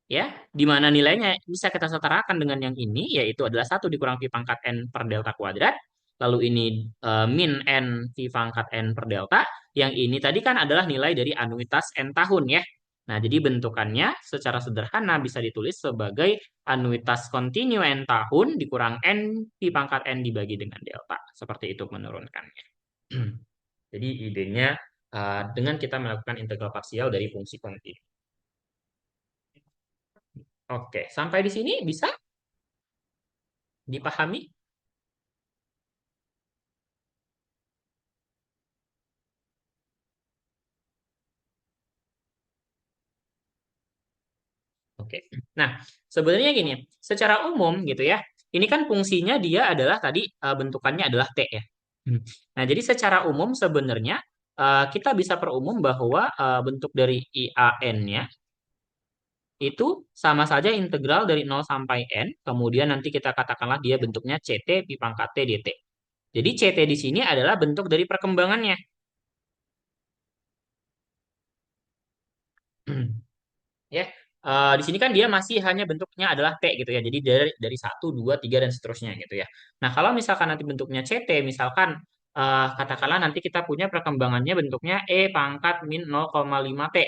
ya, di mana nilainya bisa kita setarakan dengan yang ini, yaitu adalah 1 dikurang pi pangkat N per delta kuadrat, lalu ini min N pi pangkat N per delta, yang ini tadi kan adalah nilai dari anuitas N tahun ya. Nah, jadi bentukannya secara sederhana bisa ditulis sebagai anuitas kontinu N tahun dikurang N pi pangkat N dibagi dengan delta. Seperti itu menurunkannya. Jadi idenya dengan kita melakukan integral parsial dari fungsi kontinu. Oke, sampai di sini bisa dipahami? Oke. Nah, sebenarnya gini, secara umum gitu ya, ini kan fungsinya dia adalah tadi bentukannya adalah T ya. Nah, jadi secara umum sebenarnya kita bisa perumum bahwa bentuk dari IAN-nya itu sama saja integral dari 0 sampai N, kemudian nanti kita katakanlah dia bentuknya CT pi pangkat T dt. Jadi CT di sini adalah bentuk dari perkembangannya. Ya, di sini kan dia masih hanya bentuknya adalah T gitu ya. Jadi dari 1, 2, 3 dan seterusnya gitu ya. Nah, kalau misalkan nanti bentuknya CT, misalkan katakanlah nanti kita punya perkembangannya bentuknya E pangkat min 0,5 T.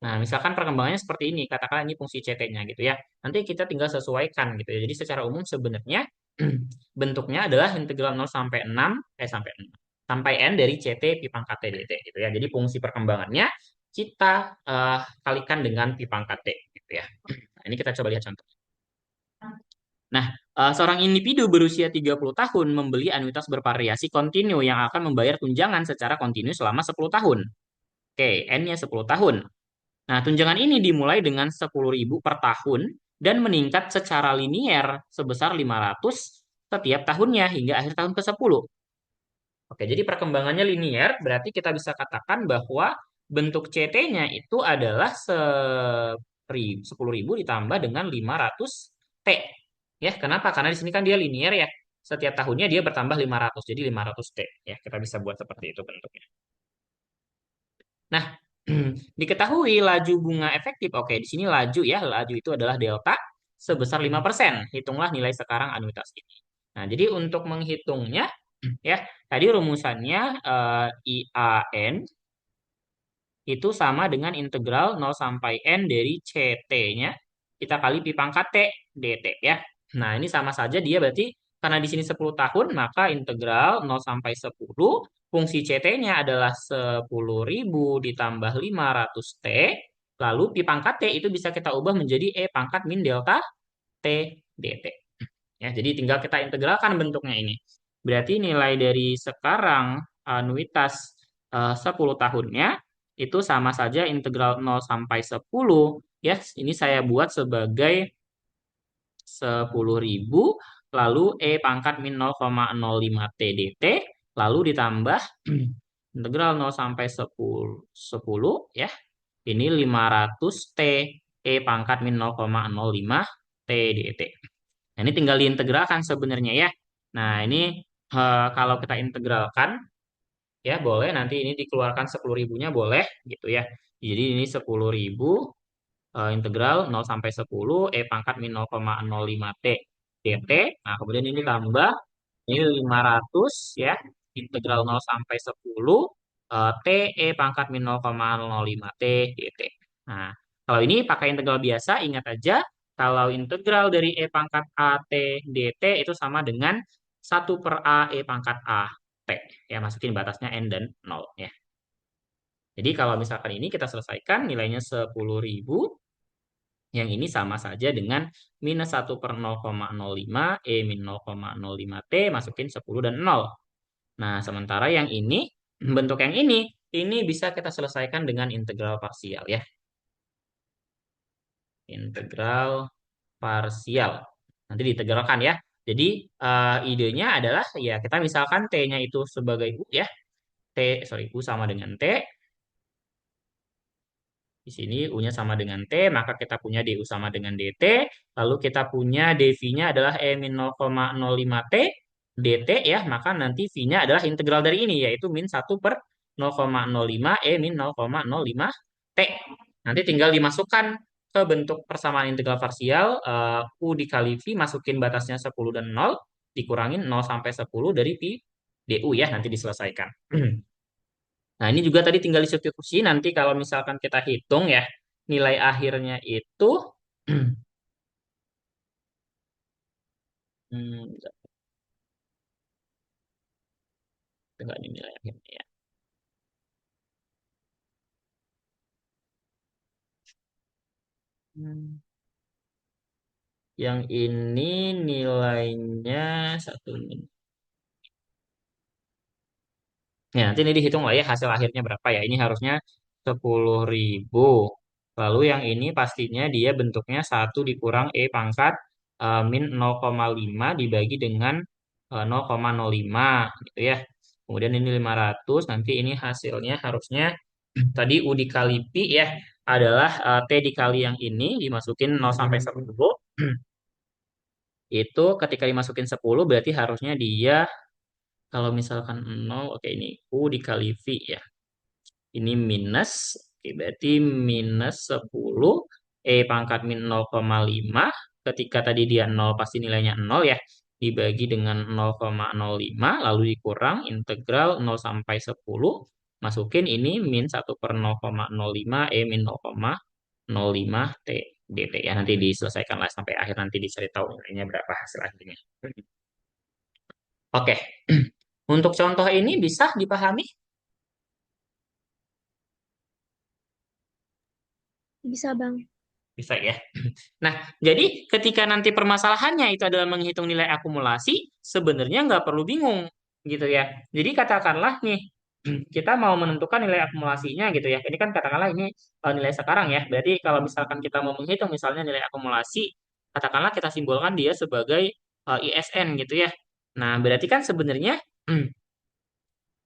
Nah, misalkan perkembangannya seperti ini, katakanlah ini fungsi CT-nya gitu ya. Nanti kita tinggal sesuaikan gitu ya. Jadi secara umum sebenarnya bentuknya adalah integral 0 sampai 6, sampai 6, sampai N dari CT pi pangkat T dt gitu ya. Jadi fungsi perkembangannya kita kalikan dengan pi pangkat T gitu ya. Nah, ini kita coba lihat contoh. Nah, seorang individu berusia 30 tahun membeli anuitas bervariasi kontinu yang akan membayar tunjangan secara kontinu selama 10 tahun. Oke, N-nya 10 tahun. Nah, tunjangan ini dimulai dengan 10.000 per tahun dan meningkat secara linier sebesar 500 setiap tahunnya hingga akhir tahun ke-10. Oke, jadi perkembangannya linier, berarti kita bisa katakan bahwa bentuk CT-nya itu adalah 10.000 ditambah dengan 500 T. Ya, kenapa? Karena di sini kan dia linier ya. Setiap tahunnya dia bertambah 500, jadi 500 T. Ya, kita bisa buat seperti itu bentuknya. Nah, diketahui laju bunga efektif. Oke, di sini laju ya, laju itu adalah delta sebesar 5%. Hitunglah nilai sekarang anuitas ini. Nah, jadi untuk menghitungnya ya, tadi rumusannya IAN itu sama dengan integral 0 sampai N dari CT-nya kita kali pi pangkat T dt ya. Nah, ini sama saja dia berarti karena di sini 10 tahun maka integral 0 sampai 10 fungsi CT-nya adalah 10.000 ditambah 500 T, lalu pi pangkat T itu bisa kita ubah menjadi E pangkat min delta T dt. Ya, jadi tinggal kita integralkan bentuknya ini. Berarti nilai dari sekarang anuitas 10 tahunnya itu sama saja integral 0 sampai 10. Ya, ini saya buat sebagai 10.000 lalu E pangkat min 0,05 T dt lalu ditambah integral 0 sampai 10 ya. Ini 500 T E pangkat min 0,05 T dt. Nah, ini tinggal diintegralkan sebenarnya ya. Nah, ini kalau kita integralkan ya boleh nanti ini dikeluarkan 10.000-nya boleh gitu ya. Jadi ini 10.000 integral 0 sampai 10 E pangkat min 0,05 T dt. Nah, kemudian ini tambah ini 500 ya. Integral 0 sampai 10 T E pangkat min 0,05 T dt. Nah, kalau ini pakai integral biasa, ingat aja kalau integral dari E pangkat A T dt itu sama dengan 1/A E pangkat A T. Ya, masukin batasnya N dan 0 ya. Jadi kalau misalkan ini kita selesaikan nilainya 10.000, yang ini sama saja dengan minus 1/0,05 E min 0,05 T masukin 10 dan 0. Nah, sementara yang ini, bentuk yang ini bisa kita selesaikan dengan integral parsial ya. Integral parsial. Nanti ditegalkan ya. Jadi idenya adalah ya kita misalkan T-nya itu sebagai U ya. U sama dengan T. Di sini U-nya sama dengan T, maka kita punya DU sama dengan DT. Lalu kita punya dV-nya adalah E-0,05 T, DT ya, maka nanti V-nya adalah integral dari ini, yaitu min 1/0,05 E-0,05 T. Nanti tinggal dimasukkan ke bentuk persamaan integral parsial, U dikali V, masukin batasnya 10 dan 0, dikurangin 0 sampai 10 dari Pi DU ya, nanti diselesaikan. Nah, ini juga tadi tinggal disubstitusi. Nanti kalau misalkan kita hitung ya, nilai akhirnya itu, hmm, enggak ini nilai akhirnya ya. Hmm, Yang ini nilainya satu. Ya, nanti ini dihitung lah ya hasil akhirnya berapa ya. Ini harusnya 10.000. Lalu yang ini pastinya dia bentuknya 1 dikurang E pangkat min 0,5 dibagi dengan 0,05 gitu ya. Kemudian ini 500, nanti ini hasilnya harusnya tadi U dikali Pi ya adalah T dikali yang ini dimasukin 0 sampai 10. Itu ketika dimasukin 10 berarti harusnya dia kalau misalkan 0, oke ini U dikali V ya. Ini minus, oke, berarti minus 10, E pangkat min 0,5. Ketika tadi dia 0, pasti nilainya 0 ya. Dibagi dengan 0,05, lalu dikurang integral 0 sampai 10. Masukin ini min 1/0,05, E min 0,05 T dt ya. Nanti diselesaikan lah sampai akhir, nanti dicari tahu nilainya berapa hasil akhirnya. Oke, untuk contoh ini bisa dipahami?
Bisa, Bang.
Bisa ya. Nah, jadi ketika nanti permasalahannya itu adalah menghitung nilai akumulasi, sebenarnya nggak perlu bingung gitu ya. Jadi katakanlah nih, kita mau menentukan nilai akumulasinya gitu ya. Ini kan katakanlah ini nilai sekarang ya. Berarti kalau misalkan kita mau menghitung misalnya nilai akumulasi, katakanlah kita simbolkan dia sebagai ISN gitu ya. Nah, berarti kan sebenarnya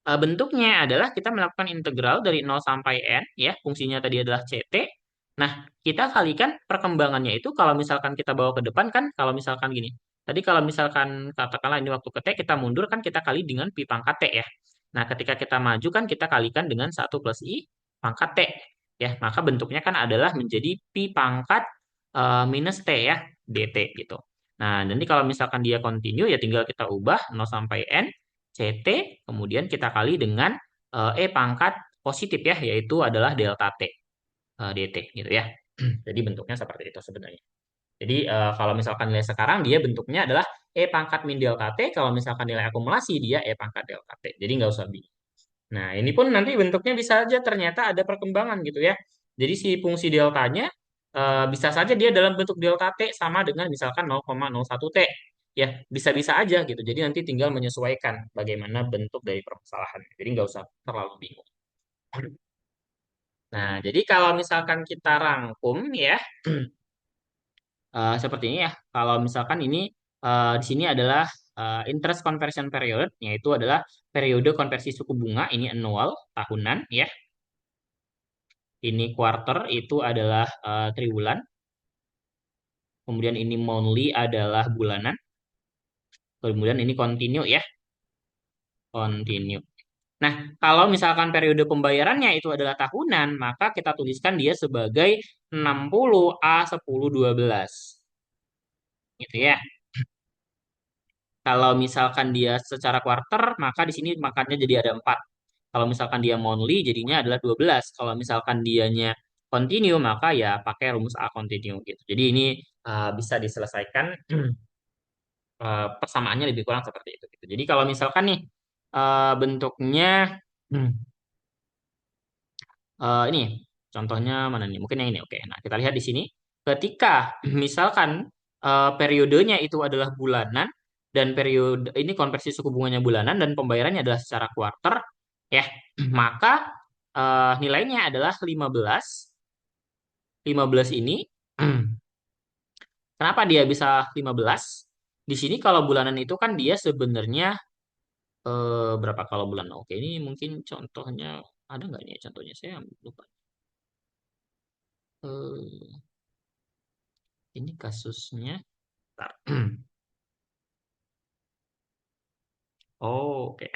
bentuknya adalah kita melakukan integral dari 0 sampai n, ya, fungsinya tadi adalah CT. Nah, kita kalikan perkembangannya itu kalau misalkan kita bawa ke depan kan, kalau misalkan gini. Tadi kalau misalkan katakanlah ini waktu ke T, kita mundur kan kita kali dengan pi pangkat T ya. Nah, ketika kita maju kan kita kalikan dengan 1 + I pangkat T. Ya, maka bentuknya kan adalah menjadi pi pangkat minus T ya, dt gitu. Nah, nanti kalau misalkan dia continue ya tinggal kita ubah 0 sampai n CT, kemudian kita kali dengan E pangkat positif ya, yaitu adalah delta T, DT gitu ya. Jadi bentuknya seperti itu sebenarnya. Jadi kalau misalkan nilai sekarang dia bentuknya adalah E pangkat min delta T, kalau misalkan nilai akumulasi dia E pangkat delta T. Jadi nggak usah bingung. Nah, ini pun nanti bentuknya bisa aja ternyata ada perkembangan gitu ya. Jadi si fungsi deltanya bisa saja dia dalam bentuk delta T sama dengan misalkan 0,01 T. Ya, bisa-bisa aja gitu. Jadi nanti tinggal menyesuaikan bagaimana bentuk dari permasalahan. Jadi nggak usah terlalu bingung. Nah, jadi kalau misalkan kita rangkum ya, seperti ini ya. Kalau misalkan ini di sini adalah interest conversion period, yaitu adalah periode konversi suku bunga, ini annual, tahunan ya. Ini quarter itu adalah triwulan. Kemudian ini monthly adalah bulanan. Kemudian ini continue ya, continue. Nah, kalau misalkan periode pembayarannya itu adalah tahunan, maka kita tuliskan dia sebagai 60A1012. Gitu ya. Kalau misalkan dia secara quarter, maka di sini makannya jadi ada 4. Kalau misalkan dia monthly, jadinya adalah 12. Kalau misalkan dianya continue, maka ya pakai rumus A continue gitu. Jadi ini bisa diselesaikan persamaannya lebih kurang seperti itu gitu. Jadi kalau misalkan nih bentuknya hmm, ini contohnya mana nih? Mungkin yang ini. Oke. Nah, kita lihat di sini. Ketika misalkan periodenya itu adalah bulanan dan periode ini konversi suku bunganya bulanan dan pembayarannya adalah secara kuarter ya, maka nilainya adalah 15. 15 ini kenapa dia bisa 15? Di sini kalau bulanan itu kan dia sebenarnya berapa kalau bulan? Oke, ini mungkin contohnya ada nggak nih contohnya? Saya lupa. Eh, ini kasusnya. Bentar. Oh, oke.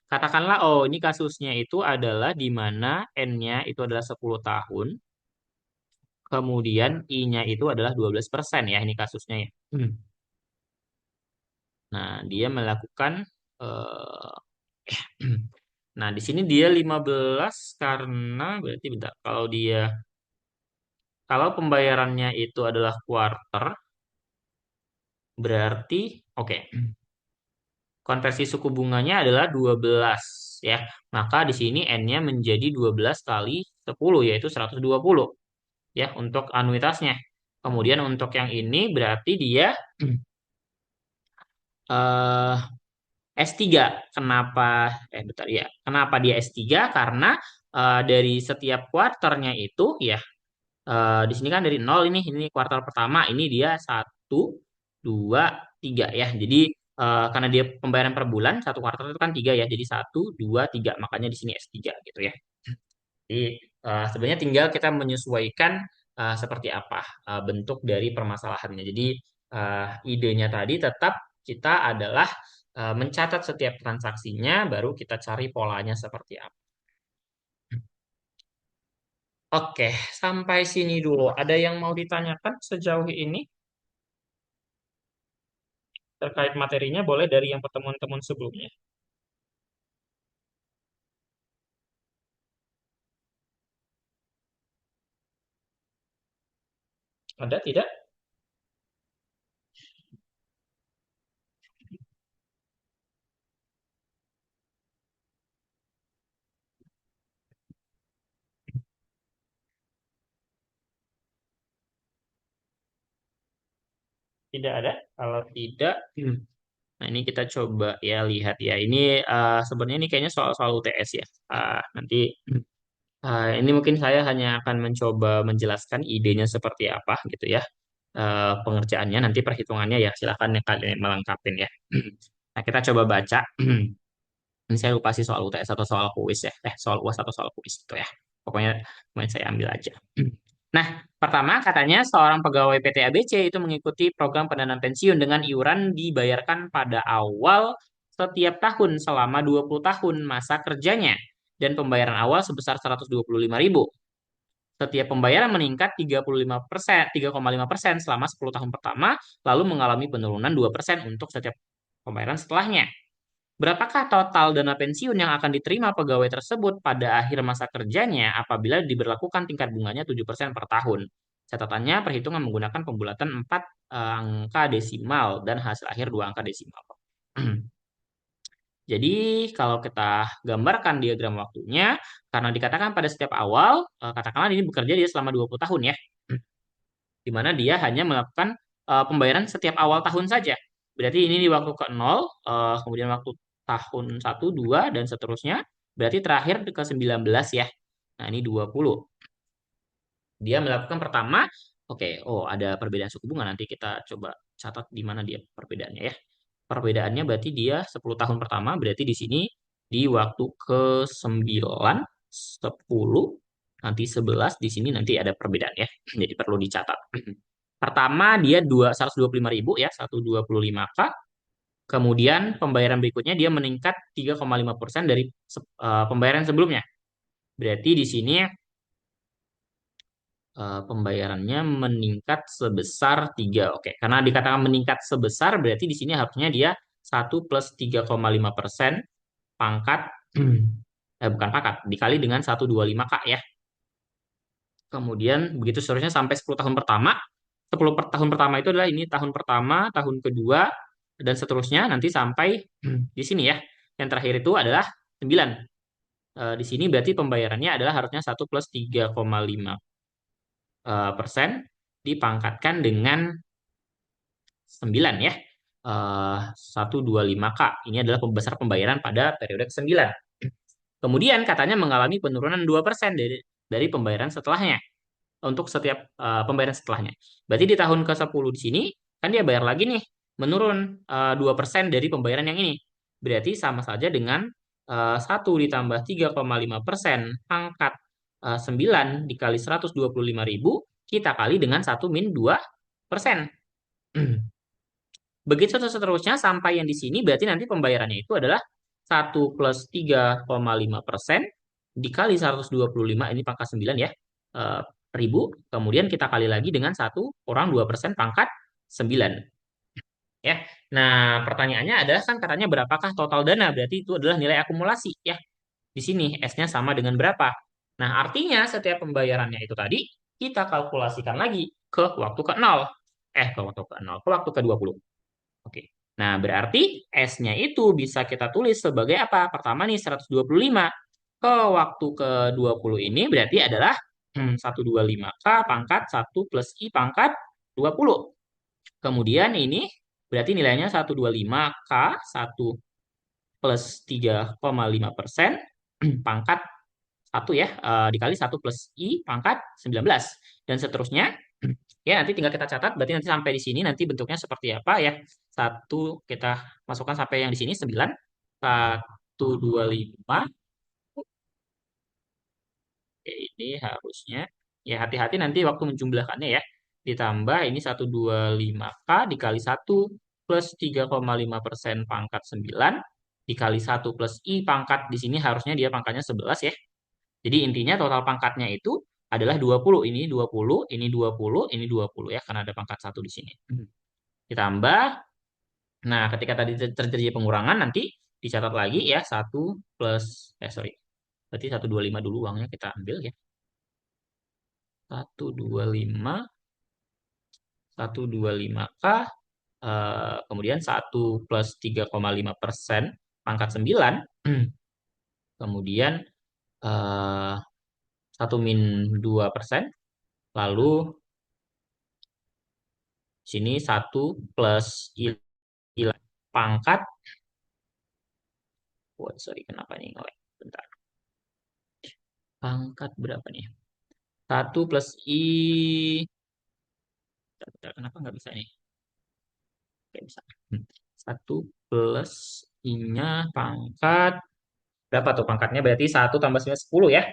Katakanlah, oh ini kasusnya itu adalah di mana N-nya itu adalah 10 tahun, kemudian I-nya itu adalah 12% ya, ini kasusnya ya. Nah, dia melakukan, eh, nah di sini dia 15 karena, berarti bentar, kalau pembayarannya itu adalah quarter, berarti, oke, konversi suku bunganya adalah 12 ya. Maka di sini N-nya menjadi 12 kali 10 yaitu 120 ya untuk anuitasnya. Kemudian untuk yang ini berarti dia eh, S3. Kenapa bentar ya. Kenapa dia S3? Karena dari setiap kuarternya itu ya, di sini kan dari nol, ini kuartal pertama, ini dia 1, 2, 3 ya. Jadi karena dia pembayaran per bulan, satu kuartal itu kan 3 ya. Jadi 1, 2, 3, makanya di sini S3 gitu ya. Jadi sebenarnya tinggal kita menyesuaikan seperti apa bentuk dari permasalahannya. Jadi idenya tadi tetap kita adalah mencatat setiap transaksinya, baru kita cari polanya seperti apa. Oke, sampai sini dulu. Ada yang mau ditanyakan sejauh ini terkait materinya? Boleh dari yang pertemuan-temuan sebelumnya. Ada tidak? Tidak ada. Kalau tidak, nah ini kita coba ya lihat ya. Ini sebenarnya ini kayaknya soal-soal UTS ya. Nanti ini mungkin saya hanya akan mencoba menjelaskan idenya seperti apa gitu ya. Pengerjaannya nanti perhitungannya ya silakan ya kalian melengkapin ya. Nah, kita coba baca. Ini saya lupa sih soal UTS atau soal kuis ya. Soal UAS atau soal kuis gitu ya. Pokoknya kemarin saya ambil aja. Nah, pertama katanya seorang pegawai PT ABC itu mengikuti program pendanaan pensiun dengan iuran dibayarkan pada awal setiap tahun selama 20 tahun masa kerjanya dan pembayaran awal sebesar 125.000. Setiap pembayaran meningkat 35%, 3,5% selama 10 tahun pertama, lalu mengalami penurunan 2% untuk setiap pembayaran setelahnya. Berapakah total dana pensiun yang akan diterima pegawai tersebut pada akhir masa kerjanya apabila diberlakukan tingkat bunganya 7% per tahun? Catatannya, perhitungan menggunakan pembulatan 4 angka desimal dan hasil akhir 2 angka desimal. Jadi, kalau kita gambarkan diagram waktunya, karena dikatakan pada setiap awal, katakanlah ini bekerja dia selama 20 tahun ya, di mana dia hanya melakukan pembayaran setiap awal tahun saja. Berarti ini di waktu ke 0, kemudian waktu tahun 1, 2, dan seterusnya. Berarti terakhir ke 19 ya. Nah, ini 20. Dia melakukan pertama, oke, oh ada perbedaan suku bunga. Nanti kita coba catat di mana dia perbedaannya ya. Perbedaannya berarti dia 10 tahun pertama, berarti di sini di waktu ke 9, 10, nanti 11, di sini nanti ada perbedaan ya. Jadi perlu dicatat. Pertama dia 125.000 ya, 125K. Kemudian pembayaran berikutnya dia meningkat 3,5% dari pembayaran sebelumnya. Berarti di sini pembayarannya meningkat sebesar 3. Oke, karena dikatakan meningkat sebesar berarti di sini harusnya dia 1 plus 3,5% pangkat, bukan pangkat, dikali dengan 125K ya. Kemudian begitu seterusnya sampai 10 tahun pertama. 10 tahun pertama itu adalah ini tahun pertama, tahun kedua, dan seterusnya nanti sampai di sini ya. Yang terakhir itu adalah 9. Di sini berarti pembayarannya adalah harusnya 1 plus 3,5% dipangkatkan dengan 9 ya. 125K. Ini adalah besar pembayaran pada periode ke-9. Kemudian katanya mengalami penurunan 2% dari pembayaran setelahnya. Untuk setiap pembayaran setelahnya. Berarti di tahun ke-10 di sini, kan dia bayar lagi nih, menurun 2% dari pembayaran yang ini. Berarti sama saja dengan 1 ditambah 3,5% pangkat 9 dikali 125.000 kita kali dengan 1 - 2%. Begitu seterusnya sampai yang di sini berarti nanti pembayarannya itu adalah 1 + 3,5% dikali 125, ini pangkat 9 ya, eh, ribu. Kemudian kita kali lagi dengan 1 + 2% pangkat 9. Ya. Nah, pertanyaannya adalah kan katanya berapakah total dana? Berarti itu adalah nilai akumulasi ya. Di sini S-nya sama dengan berapa? Nah, artinya setiap pembayarannya itu tadi kita kalkulasikan lagi ke waktu ke 0. Ke waktu ke 0, ke waktu ke 20. Oke. Nah, berarti S-nya itu bisa kita tulis sebagai apa? Pertama nih 125. Ke waktu ke 20 ini berarti adalah 125K pangkat 1 + I pangkat 20. Kemudian ini berarti nilainya 125K 1 + 3,5% pangkat 1 ya, dikali 1 + I pangkat 19. Dan seterusnya, ya nanti tinggal kita catat, berarti nanti sampai di sini nanti bentuknya seperti apa ya. Satu kita masukkan sampai yang di sini 9, 125. Oke, ini harusnya, ya hati-hati nanti waktu menjumlahkannya ya. Ditambah ini 125K dikali 1 + 3,5% pangkat 9 dikali 1 + I pangkat, di sini harusnya dia pangkatnya 11 ya. Jadi intinya total pangkatnya itu adalah 20. Ini 20, ini 20, ini 20 ya, karena ada pangkat 1 di sini. Ditambah, nah ketika tadi terjadi pengurangan, nanti dicatat lagi ya, 1 + berarti 125 dulu uangnya kita ambil ya. 125, 125K, kemudian 1 + 3,5% pangkat 9, kemudian 1 - 2%, lalu sini 1 + pangkat, sorry kenapa nih ngelek, bentar. Pangkat berapa nih? 1 + I, bentar, kenapa nggak bisa nih? Oke, bisa. 1 + I-nya pangkat, berapa tuh pangkatnya? Berarti 1 tambah 9, 10 ya.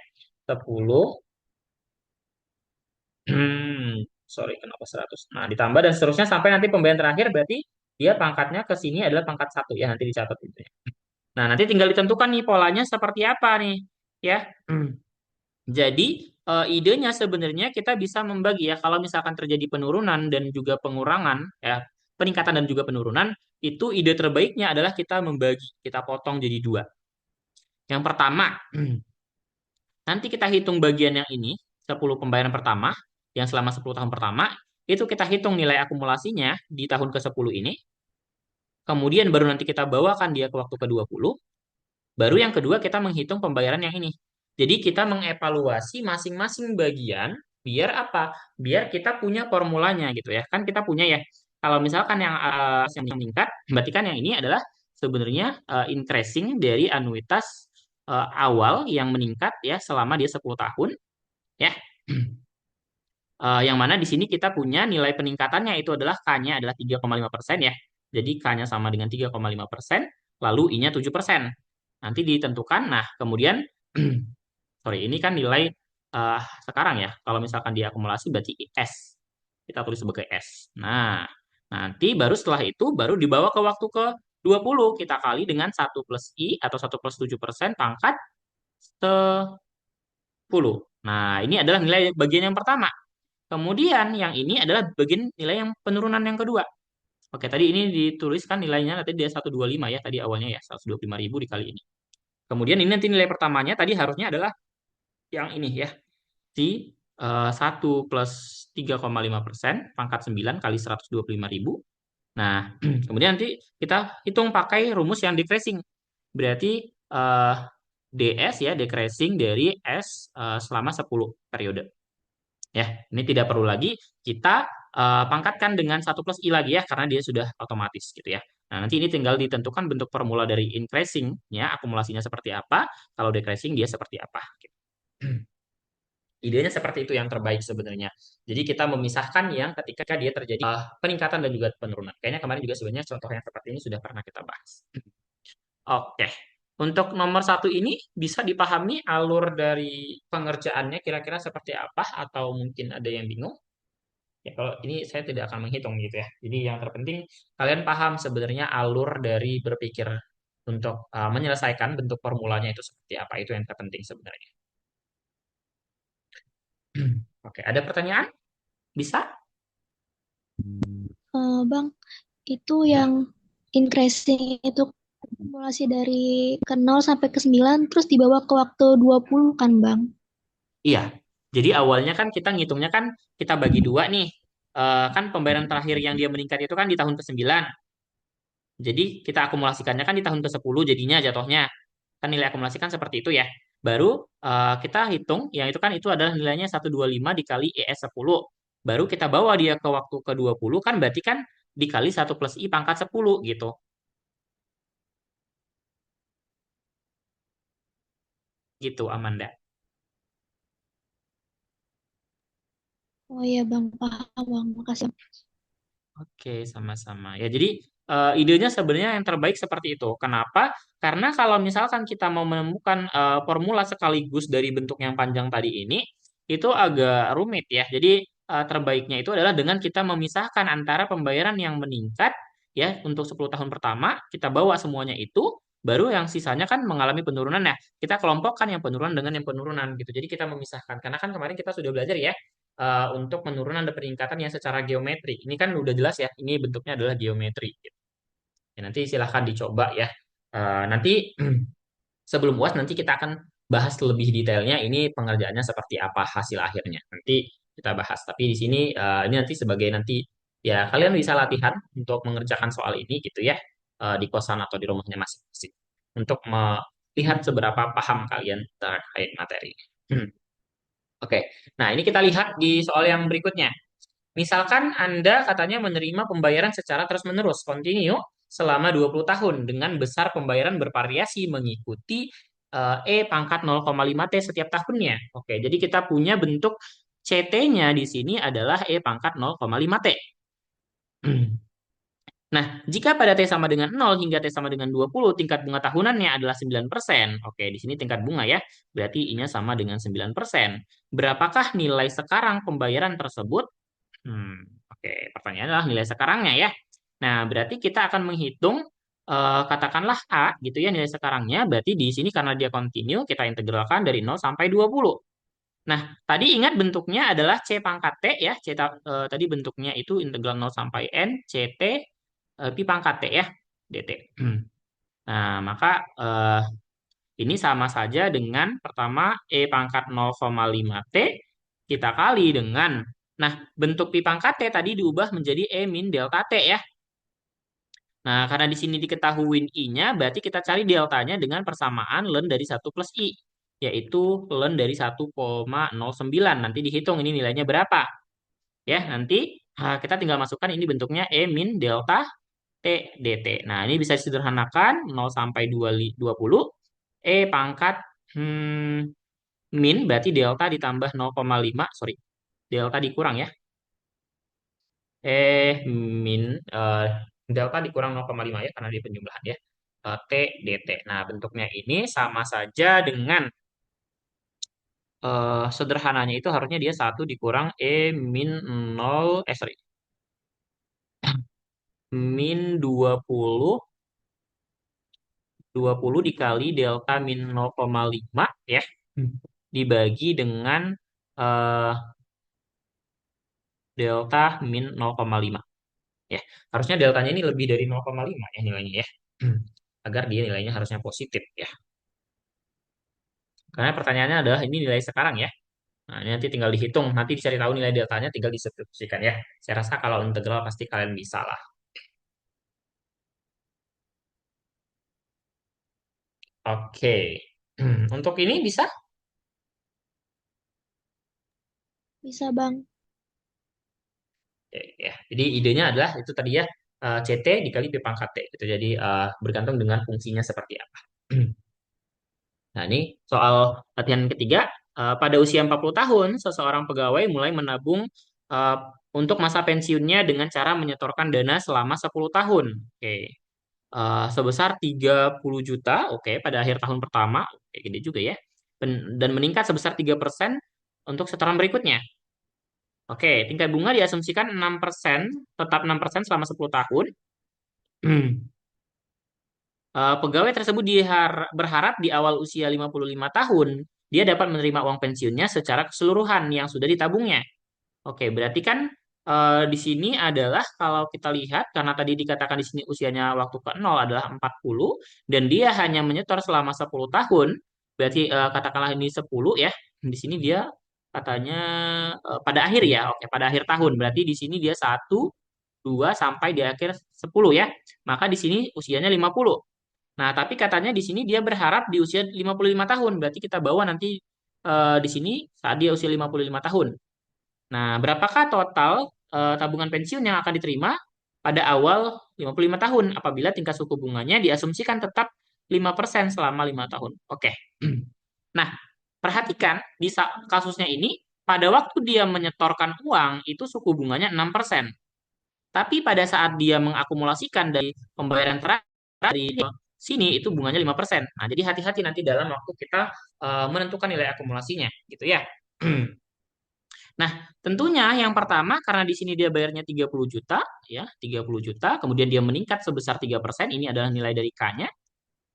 10, sorry kenapa 100. Nah, ditambah dan seterusnya sampai nanti pembayaran terakhir, berarti dia pangkatnya ke sini adalah pangkat 1 ya, nanti dicatat itu ya. Nah, nanti tinggal ditentukan nih polanya seperti apa nih, ya. Jadi, idenya sebenarnya kita bisa membagi ya, kalau misalkan terjadi penurunan dan juga pengurangan, ya, peningkatan dan juga penurunan, itu ide terbaiknya adalah kita membagi, kita potong jadi dua. Yang pertama, nanti kita hitung bagian yang ini, 10 pembayaran pertama, yang selama 10 tahun pertama, itu kita hitung nilai akumulasinya di tahun ke-10 ini, kemudian baru nanti kita bawakan dia ke waktu ke-20, baru yang kedua kita menghitung pembayaran yang ini. Jadi kita mengevaluasi masing-masing bagian biar apa? Biar kita punya formulanya gitu ya. Kan kita punya ya. Kalau misalkan yang meningkat, berarti kan yang ini adalah sebenarnya increasing dari anuitas awal yang meningkat ya selama dia 10 tahun ya. Yang mana di sini kita punya nilai peningkatannya itu adalah K-nya adalah 3,5% ya. Jadi K-nya sama dengan 3,5%, lalu I-nya 7%. Nanti ditentukan, nah kemudian, sorry, ini kan nilai sekarang ya. Kalau misalkan diakumulasi berarti S. Kita tulis sebagai S. Nah, nanti baru setelah itu, baru dibawa ke waktu ke 20. Kita kali dengan 1 + I atau 1 + 7% pangkat 10. Nah, ini adalah nilai bagian yang pertama. Kemudian yang ini adalah bagian nilai yang penurunan yang kedua. Oke, tadi ini dituliskan nilainya nanti dia 125 ya, tadi awalnya ya, 125.000 dikali ini. Kemudian ini nanti nilai pertamanya tadi harusnya adalah yang ini ya, si 1 + 3,5% pangkat 9 kali 125.000. Nah, kemudian nanti kita hitung pakai rumus yang decreasing. Berarti DS ya, decreasing dari S selama 10 periode. Ya, ini tidak perlu lagi kita pangkatkan dengan 1 + I lagi ya, karena dia sudah otomatis gitu ya. Nah, nanti ini tinggal ditentukan bentuk formula dari increasing-nya, akumulasinya seperti apa, kalau decreasing dia seperti apa. Gitu. Idenya seperti itu yang terbaik sebenarnya. Jadi kita memisahkan yang ketika dia terjadi peningkatan dan juga penurunan. Kayaknya kemarin juga sebenarnya contoh yang seperti ini sudah pernah kita bahas. Oke. Untuk nomor 1 ini bisa dipahami alur dari pengerjaannya kira-kira seperti apa atau mungkin ada yang bingung? Ya, kalau ini saya tidak akan menghitung gitu ya. Jadi yang terpenting kalian paham sebenarnya alur dari berpikir untuk menyelesaikan bentuk formulanya itu seperti apa. Itu yang terpenting sebenarnya. Oke, ada pertanyaan? Bisa?
Bang, itu yang increasing itu simulasi dari ke 0 sampai ke 9 terus dibawa ke waktu 20 kan, Bang?
Iya. Jadi awalnya kan kita ngitungnya kan kita bagi dua nih. Kan pembayaran terakhir yang dia meningkat itu kan di tahun ke-9. Jadi kita akumulasikannya kan di tahun ke-10 jadinya jatuhnya. Kan nilai akumulasi kan seperti itu ya. Baru kita hitung, yang itu kan itu adalah nilainya 125 dikali ES10. Baru kita bawa dia ke waktu ke-20 kan berarti kan dikali 1 + I × 10 gitu. Gitu Amanda.
Oh iya, Bang, paham, Bang. Makasih.
Oke, sama-sama. Ya, jadi idenya sebenarnya yang terbaik seperti itu. Kenapa? Karena kalau misalkan kita mau menemukan formula sekaligus dari bentuk yang panjang tadi ini, itu agak rumit ya. Jadi terbaiknya itu adalah dengan kita memisahkan antara pembayaran yang meningkat ya untuk 10 tahun pertama, kita bawa semuanya itu, baru yang sisanya kan mengalami penurunan. Nah, kita kelompokkan yang penurunan dengan yang penurunan gitu. Jadi kita memisahkan. Karena kan kemarin kita sudah belajar ya untuk penurunan dan peningkatan yang secara geometri. Ini kan udah jelas ya, ini bentuknya adalah geometri. Ya, nanti silahkan dicoba ya. Nanti sebelum UAS nanti kita akan bahas lebih detailnya ini pengerjaannya seperti apa hasil akhirnya. Nanti kita bahas. Tapi di sini ini nanti sebagai nanti ya kalian bisa latihan untuk mengerjakan soal ini gitu ya di kosan atau di rumahnya masing-masing untuk melihat seberapa paham kalian terkait materi. Oke, nah ini kita lihat di soal yang berikutnya. Misalkan Anda katanya menerima pembayaran secara terus-menerus, continue, selama 20 tahun dengan besar pembayaran bervariasi mengikuti E × 0,5T setiap tahunnya. Oke, jadi kita punya bentuk CT-nya di sini adalah E × 0,5T. Nah, jika pada T sama dengan 0 hingga T sama dengan 20, tingkat bunga tahunannya adalah 9%. Oke, di sini tingkat bunga ya. Berarti I-nya sama dengan 9%. Berapakah nilai sekarang pembayaran tersebut? Hmm, oke, pertanyaannya adalah nilai sekarangnya ya. Nah, berarti kita akan menghitung katakanlah A gitu ya nilai sekarangnya. Berarti di sini karena dia continue, kita integralkan dari 0 sampai 20. Nah, tadi ingat bentuknya adalah C × T ya. Tadi bentuknya itu integral 0 sampai N, CT, Pi × T ya, DT. Nah, maka ini sama saja dengan pertama E × 0,5T kita kali dengan, nah bentuk Pi × T tadi diubah menjadi E min delta T ya. Nah, karena di sini diketahui I-nya, berarti kita cari deltanya dengan persamaan ln dari 1 + I, yaitu ln dari 1,09. Nanti dihitung ini nilainya berapa. Ya, nanti kita tinggal masukkan ini bentuknya E min delta T dt. Nah, ini bisa disederhanakan 0 sampai 20 E × min berarti delta ditambah 0,5, sorry. Delta dikurang ya. Min eh, delta dikurang 0,5 ya karena di penjumlahan ya. T dt. Nah, bentuknya ini sama saja dengan sederhananya itu harusnya dia 1 dikurang E min 0, sorry. Min 20 dikali delta min 0,5 ya. Dibagi dengan eh, delta min 0,5. Ya, harusnya deltanya ini lebih dari 0,5 ya nilainya ya. Agar dia nilainya harusnya positif ya. Karena pertanyaannya adalah ini nilai sekarang ya. Nah, ini nanti tinggal dihitung. Nanti dicari tahu nilai deltanya tinggal disubstitusikan ya. Saya rasa kalau integral pasti kalian bisa lah. Oke. Untuk ini bisa?
Bisa, Bang.
Oke, ya. Jadi idenya adalah itu tadi ya CT dikali P × T gitu. Jadi bergantung dengan fungsinya seperti apa. Nah, ini soal latihan ketiga. Pada usia 40 tahun, seseorang pegawai mulai menabung eh, untuk masa pensiunnya dengan cara menyetorkan dana selama 10 tahun. Oke. Sebesar 30 juta, oke, pada akhir tahun pertama. Oke, gede juga ya. Dan meningkat sebesar 3% untuk setoran berikutnya. Oke, tingkat bunga diasumsikan 6%, tetap 6% selama 10 tahun. Pegawai tersebut berharap di awal usia 55 tahun, dia dapat menerima uang pensiunnya secara keseluruhan yang sudah ditabungnya. Oke, berarti kan di sini adalah kalau kita lihat karena tadi dikatakan di sini usianya waktu ke nol adalah 40 dan dia hanya menyetor selama 10 tahun, berarti katakanlah ini 10 ya. Di sini dia katanya pada akhir ya. Oke, pada akhir tahun. Berarti di sini dia 1, 2 sampai di akhir 10 ya. Maka di sini usianya 50. Nah, tapi katanya di sini dia berharap di usia 55 tahun. Berarti kita bawa nanti di sini saat dia usia 55 tahun. Nah, berapakah total tabungan pensiun yang akan diterima pada awal 55 tahun apabila tingkat suku bunganya diasumsikan tetap 5% selama 5 tahun? Oke. Nah, perhatikan di kasusnya ini pada waktu dia menyetorkan uang itu suku bunganya 6%. Tapi pada saat dia mengakumulasikan dari pembayaran terakhir dari sini itu bunganya 5%. Nah, jadi hati-hati nanti dalam waktu kita menentukan nilai akumulasinya gitu ya. Nah, tentunya yang pertama karena di sini dia bayarnya 30 juta ya, 30 juta, kemudian dia meningkat sebesar 3%, ini adalah nilai dari K-nya.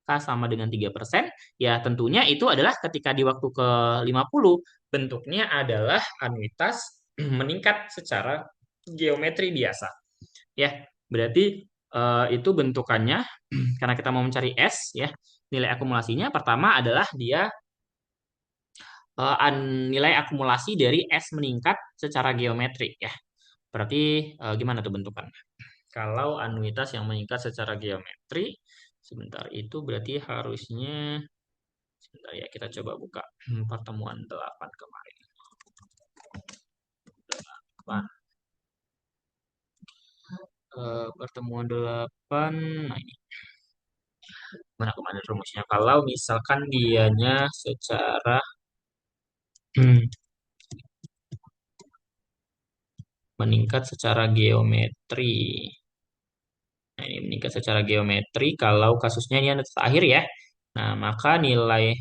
K sama dengan 3%, ya tentunya itu adalah ketika di waktu ke-50 bentuknya adalah anuitas meningkat secara geometri biasa. Ya, berarti itu bentukannya karena kita mau mencari S ya, nilai akumulasinya pertama adalah dia nilai akumulasi dari S meningkat secara geometrik ya. Berarti gimana tuh bentukannya? Kalau anuitas yang meningkat secara geometri, sebentar itu berarti harusnya, sebentar ya kita coba buka pertemuan 8 kemarin. 8, pertemuan 8, nah ini mana kemarin rumusnya? Kalau misalkan dianya secara meningkat secara geometri. Nah, ini meningkat secara geometri kalau kasusnya ini anuitas akhir ya. Nah, maka nilai,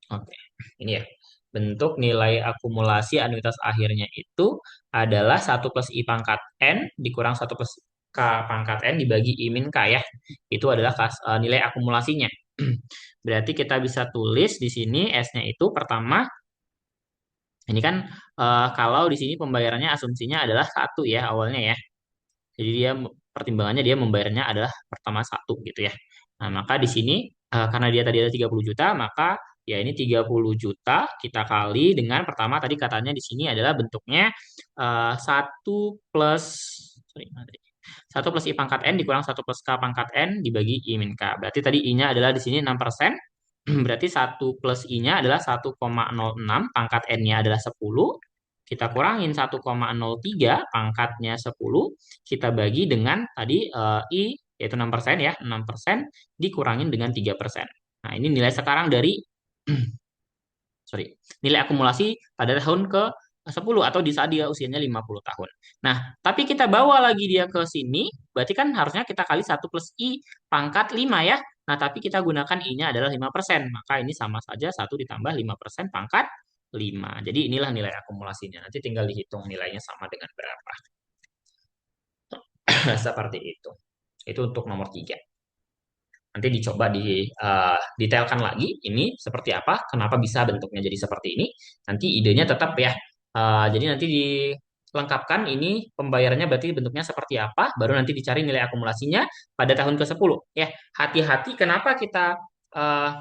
oke, ini ya. Bentuk nilai akumulasi anuitas akhirnya itu adalah 1 plus I pangkat N dikurang 1 plus K pangkat N dibagi I min K ya. Itu adalah nilai akumulasinya. Berarti kita bisa tulis di sini S-nya itu pertama, ini kan kalau di sini pembayarannya asumsinya adalah 1 ya awalnya ya. Jadi dia pertimbangannya dia membayarnya adalah pertama 1 gitu ya. Nah, maka di sini karena dia tadi ada 30 juta, maka ya ini 30 juta kita kali dengan pertama tadi katanya di sini adalah bentuknya 1 plus sorry, mana tadi? 1 plus I pangkat N dikurang 1 plus K pangkat N dibagi I min K. Berarti tadi I-nya adalah di sini 6%. Berarti 1 plus I-nya adalah 1,06, pangkat N-nya adalah 10. Kita kurangin 1,03 pangkatnya 10, kita bagi dengan tadi I yaitu 6% ya, 6% dikurangin dengan 3%. Nah, ini nilai sekarang dari sorry, nilai akumulasi pada tahun ke 10 atau di saat dia usianya 50 tahun. Nah, tapi kita bawa lagi dia ke sini, berarti kan harusnya kita kali 1 plus I pangkat 5 ya. Nah, tapi kita gunakan I-nya adalah 5%, maka ini sama saja 1 ditambah 5% pangkat 5. Jadi inilah nilai akumulasinya. Nanti tinggal dihitung nilainya sama dengan berapa. Seperti itu. Itu untuk nomor 3. Nanti dicoba detailkan lagi ini seperti apa, kenapa bisa bentuknya jadi seperti ini. Nanti idenya tetap ya. Jadi nanti dilengkapkan ini pembayarannya berarti bentuknya seperti apa, baru nanti dicari nilai akumulasinya pada tahun ke-10. Ya, hati-hati kenapa kita eh,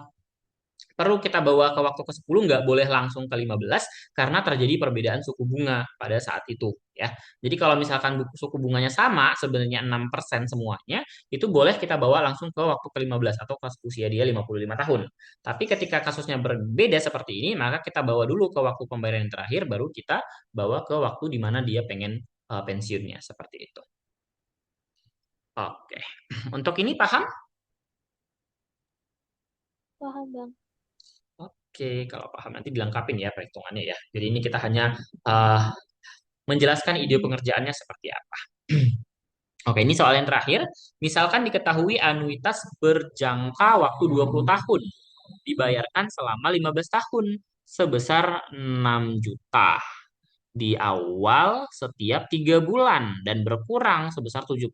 perlu kita bawa ke waktu ke-10, nggak boleh langsung ke 15 karena terjadi perbedaan suku bunga pada saat itu ya. Jadi kalau misalkan suku bunganya sama sebenarnya 6% semuanya, itu boleh kita bawa langsung ke waktu ke 15 atau ke usia dia 55 tahun. Tapi ketika kasusnya berbeda seperti ini, maka kita bawa dulu ke waktu pembayaran yang terakhir baru kita bawa ke waktu di mana dia pengen pensiunnya seperti itu. Oke. Untuk ini paham?
Paham, Bang.
Oke, kalau paham nanti dilengkapin ya perhitungannya ya. Jadi ini kita hanya uh, menjelaskan ide pengerjaannya seperti apa. Oke, ini soal yang terakhir. Misalkan diketahui anuitas berjangka waktu 20 tahun, dibayarkan selama 15 tahun. sebesar 6 juta di awal setiap 3 bulan dan berkurang sebesar 7%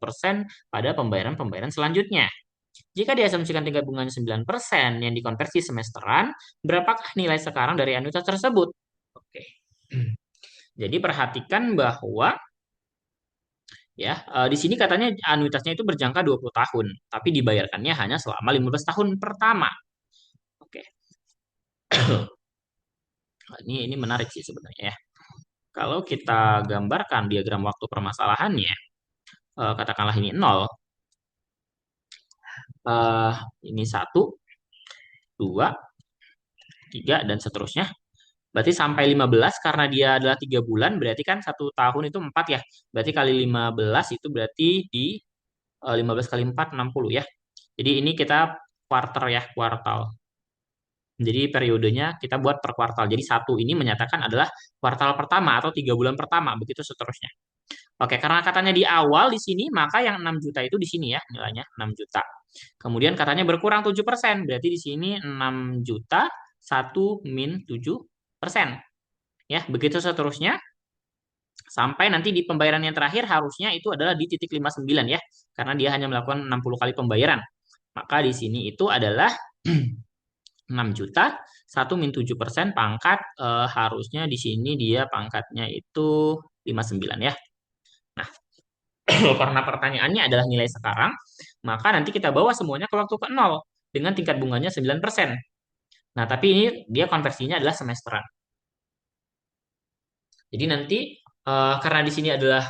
pada pembayaran-pembayaran selanjutnya. Jika diasumsikan tingkat bunganya 9% yang dikonversi semesteran, berapakah nilai sekarang dari anuitas tersebut? Oke. Jadi perhatikan bahwa ya, di sini katanya anuitasnya itu berjangka 20 tahun, tapi dibayarkannya hanya selama 15 tahun pertama. Oke. Ini menarik sih sebenarnya ya. Kalau kita gambarkan diagram waktu permasalahannya, katakanlah ini 0, eh, ini 1, 2, 3, dan seterusnya. Berarti sampai 15 karena dia adalah 3 bulan, berarti kan 1 tahun itu 4 ya. Berarti kali 15 itu berarti di 15 kali 4, 60 ya. Jadi ini kita quarter ya, kuartal. Jadi periodenya kita buat per kuartal. Jadi satu ini menyatakan adalah kuartal pertama atau 3 bulan pertama, begitu seterusnya. Oke, karena katanya di awal di sini, maka yang 6 juta itu di sini ya, nilainya 6 juta. Kemudian katanya berkurang 7%, berarti di sini 6 juta, 1 min 7%. Ya, begitu seterusnya, sampai nanti di pembayaran yang terakhir harusnya itu adalah di titik 59 ya, karena dia hanya melakukan 60 kali pembayaran. Maka di sini itu adalah 6 juta, 1 min 7% pangkat harusnya di sini dia pangkatnya itu 59 ya. Nah, karena pertanyaannya adalah nilai sekarang, maka nanti kita bawa semuanya ke waktu ke nol dengan tingkat bunganya 9%. Nah, tapi ini dia konversinya adalah semesteran. Jadi nanti karena di sini adalah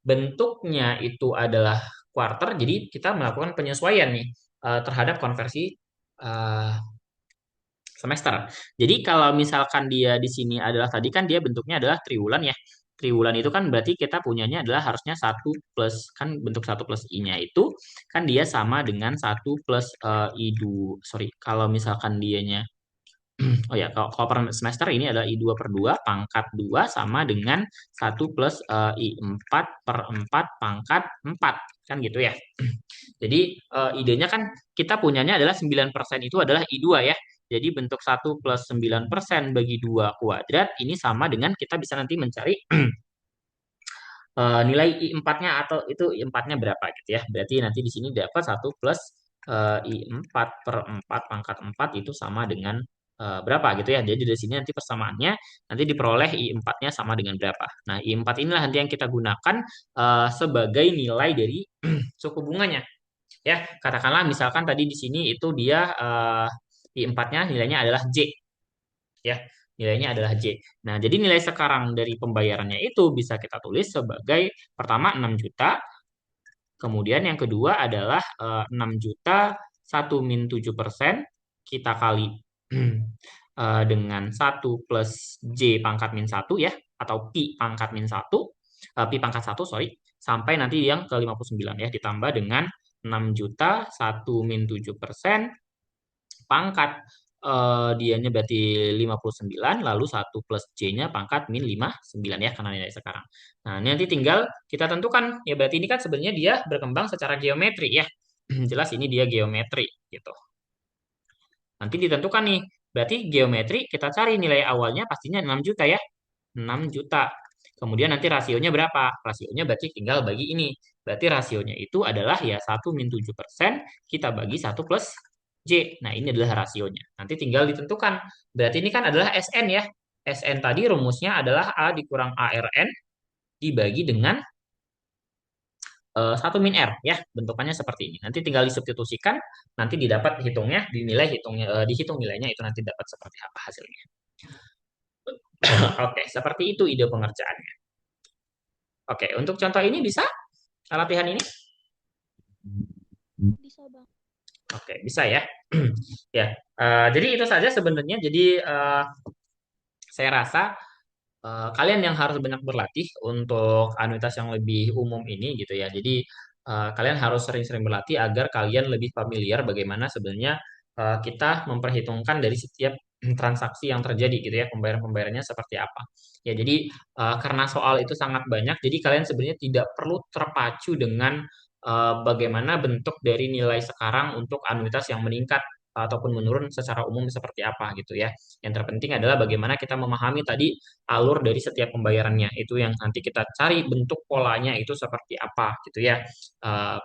bentuknya itu adalah quarter, jadi kita melakukan penyesuaian nih terhadap konversi eh, semester. Jadi kalau misalkan dia di sini adalah tadi kan dia bentuknya adalah triwulan ya. Triwulan itu kan berarti kita punyanya adalah harusnya satu plus kan bentuk satu plus I-nya itu kan dia sama dengan satu plus I2. Sorry, kalau misalkan dianya oh ya, kalau per semester ini adalah I2 per 2 pangkat 2 sama dengan satu plus I4 per 4 pangkat 4. Kan gitu ya. Jadi idenya kan kita punyanya adalah 9% itu adalah I2 ya. Jadi bentuk satu plus 9% bagi 2 kuadrat ini sama dengan kita bisa nanti mencari nilai I4-nya atau itu I4-nya berapa gitu ya. Berarti nanti di sini dapat satu plus I4 per 4 pangkat 4 itu sama dengan berapa gitu ya. Jadi dari sini nanti persamaannya nanti diperoleh I4-nya sama dengan berapa. Nah, I4 inilah nanti yang kita gunakan sebagai nilai dari suku bunganya. Ya, katakanlah misalkan tadi di sini itu dia I4-nya nilainya adalah J ya. Nilainya adalah J. Nah, jadi nilai sekarang dari pembayarannya itu bisa kita tulis sebagai pertama 6 juta, kemudian yang kedua adalah 6 juta 1 min 7% kita kali dengan 1 plus J pangkat min 1 ya, atau Pi pangkat min 1, Pi pangkat 1 sorry, sampai nanti yang ke 59 ya, ditambah dengan 6 juta 1 min 7% pangkat dianya berarti 59 lalu 1 plus J-nya pangkat min 59 ya karena nilai sekarang. Nah, ini nanti tinggal kita tentukan ya berarti ini kan sebenarnya dia berkembang secara geometri ya. Jelas ini dia geometri gitu. Nanti ditentukan nih. Berarti geometri kita cari nilai awalnya pastinya 6 juta ya. 6 juta. Kemudian nanti rasionya berapa? Rasionya berarti tinggal bagi ini. Berarti rasionya itu adalah ya 1 min 7% kita bagi 1 plus J. Nah, ini adalah rasionya. Nanti tinggal ditentukan. Berarti ini kan adalah SN ya. SN tadi rumusnya adalah A dikurang ARN dibagi dengan 1 min R ya. Bentukannya seperti ini. Nanti tinggal disubstitusikan, nanti didapat hitungnya, dinilai hitungnya, dihitung nilainya itu nanti dapat seperti apa hasilnya. Oke, seperti itu ide pengerjaannya. Oke, untuk contoh ini bisa latihan ini?
Bisa bang.
Oke, bisa ya. Ya, jadi itu saja sebenarnya. Jadi saya rasa kalian yang harus banyak berlatih untuk anuitas yang lebih umum ini gitu ya. Jadi kalian harus sering-sering berlatih agar kalian lebih familiar bagaimana sebenarnya kita memperhitungkan dari setiap transaksi yang terjadi gitu ya, pembayaran-pembayarannya seperti apa. Ya, jadi karena soal itu sangat banyak, jadi kalian sebenarnya tidak perlu terpacu dengan bagaimana bentuk dari nilai sekarang untuk anuitas yang meningkat. ataupun menurun secara umum seperti apa gitu ya. Yang terpenting adalah bagaimana kita memahami tadi alur dari setiap pembayarannya. Itu yang nanti kita cari bentuk polanya itu seperti apa gitu ya.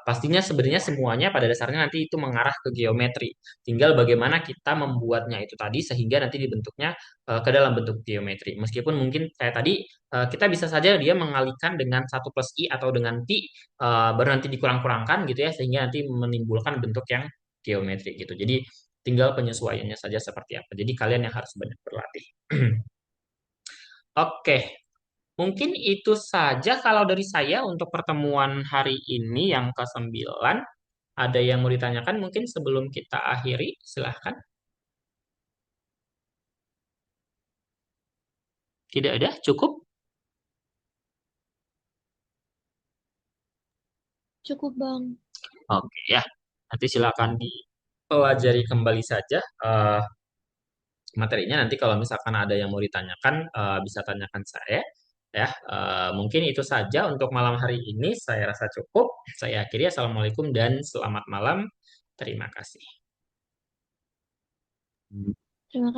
Pastinya sebenarnya semuanya pada dasarnya nanti itu mengarah ke geometri. Tinggal bagaimana kita membuatnya itu tadi sehingga nanti dibentuknya ke dalam bentuk geometri. Meskipun mungkin kayak tadi kita bisa saja dia mengalihkan dengan satu plus i atau dengan pi baru nanti dikurang-kurangkan gitu ya sehingga nanti menimbulkan bentuk yang geometri gitu. Jadi tinggal penyesuaiannya saja seperti apa. Jadi kalian yang harus banyak berlatih. Oke, mungkin itu saja kalau dari saya untuk pertemuan hari ini yang ke-9. Ada yang mau ditanyakan mungkin sebelum kita akhiri? Silahkan. Tidak ada? Cukup?
Cukup, Bang.
Oke ya. Nanti silakan dipelajari kembali saja materinya. Nanti kalau misalkan ada yang mau ditanyakan, bisa tanyakan saya. Ya, mungkin itu saja untuk malam hari ini. Saya rasa cukup. Saya akhiri. Assalamualaikum dan selamat malam. Terima kasih.
Terima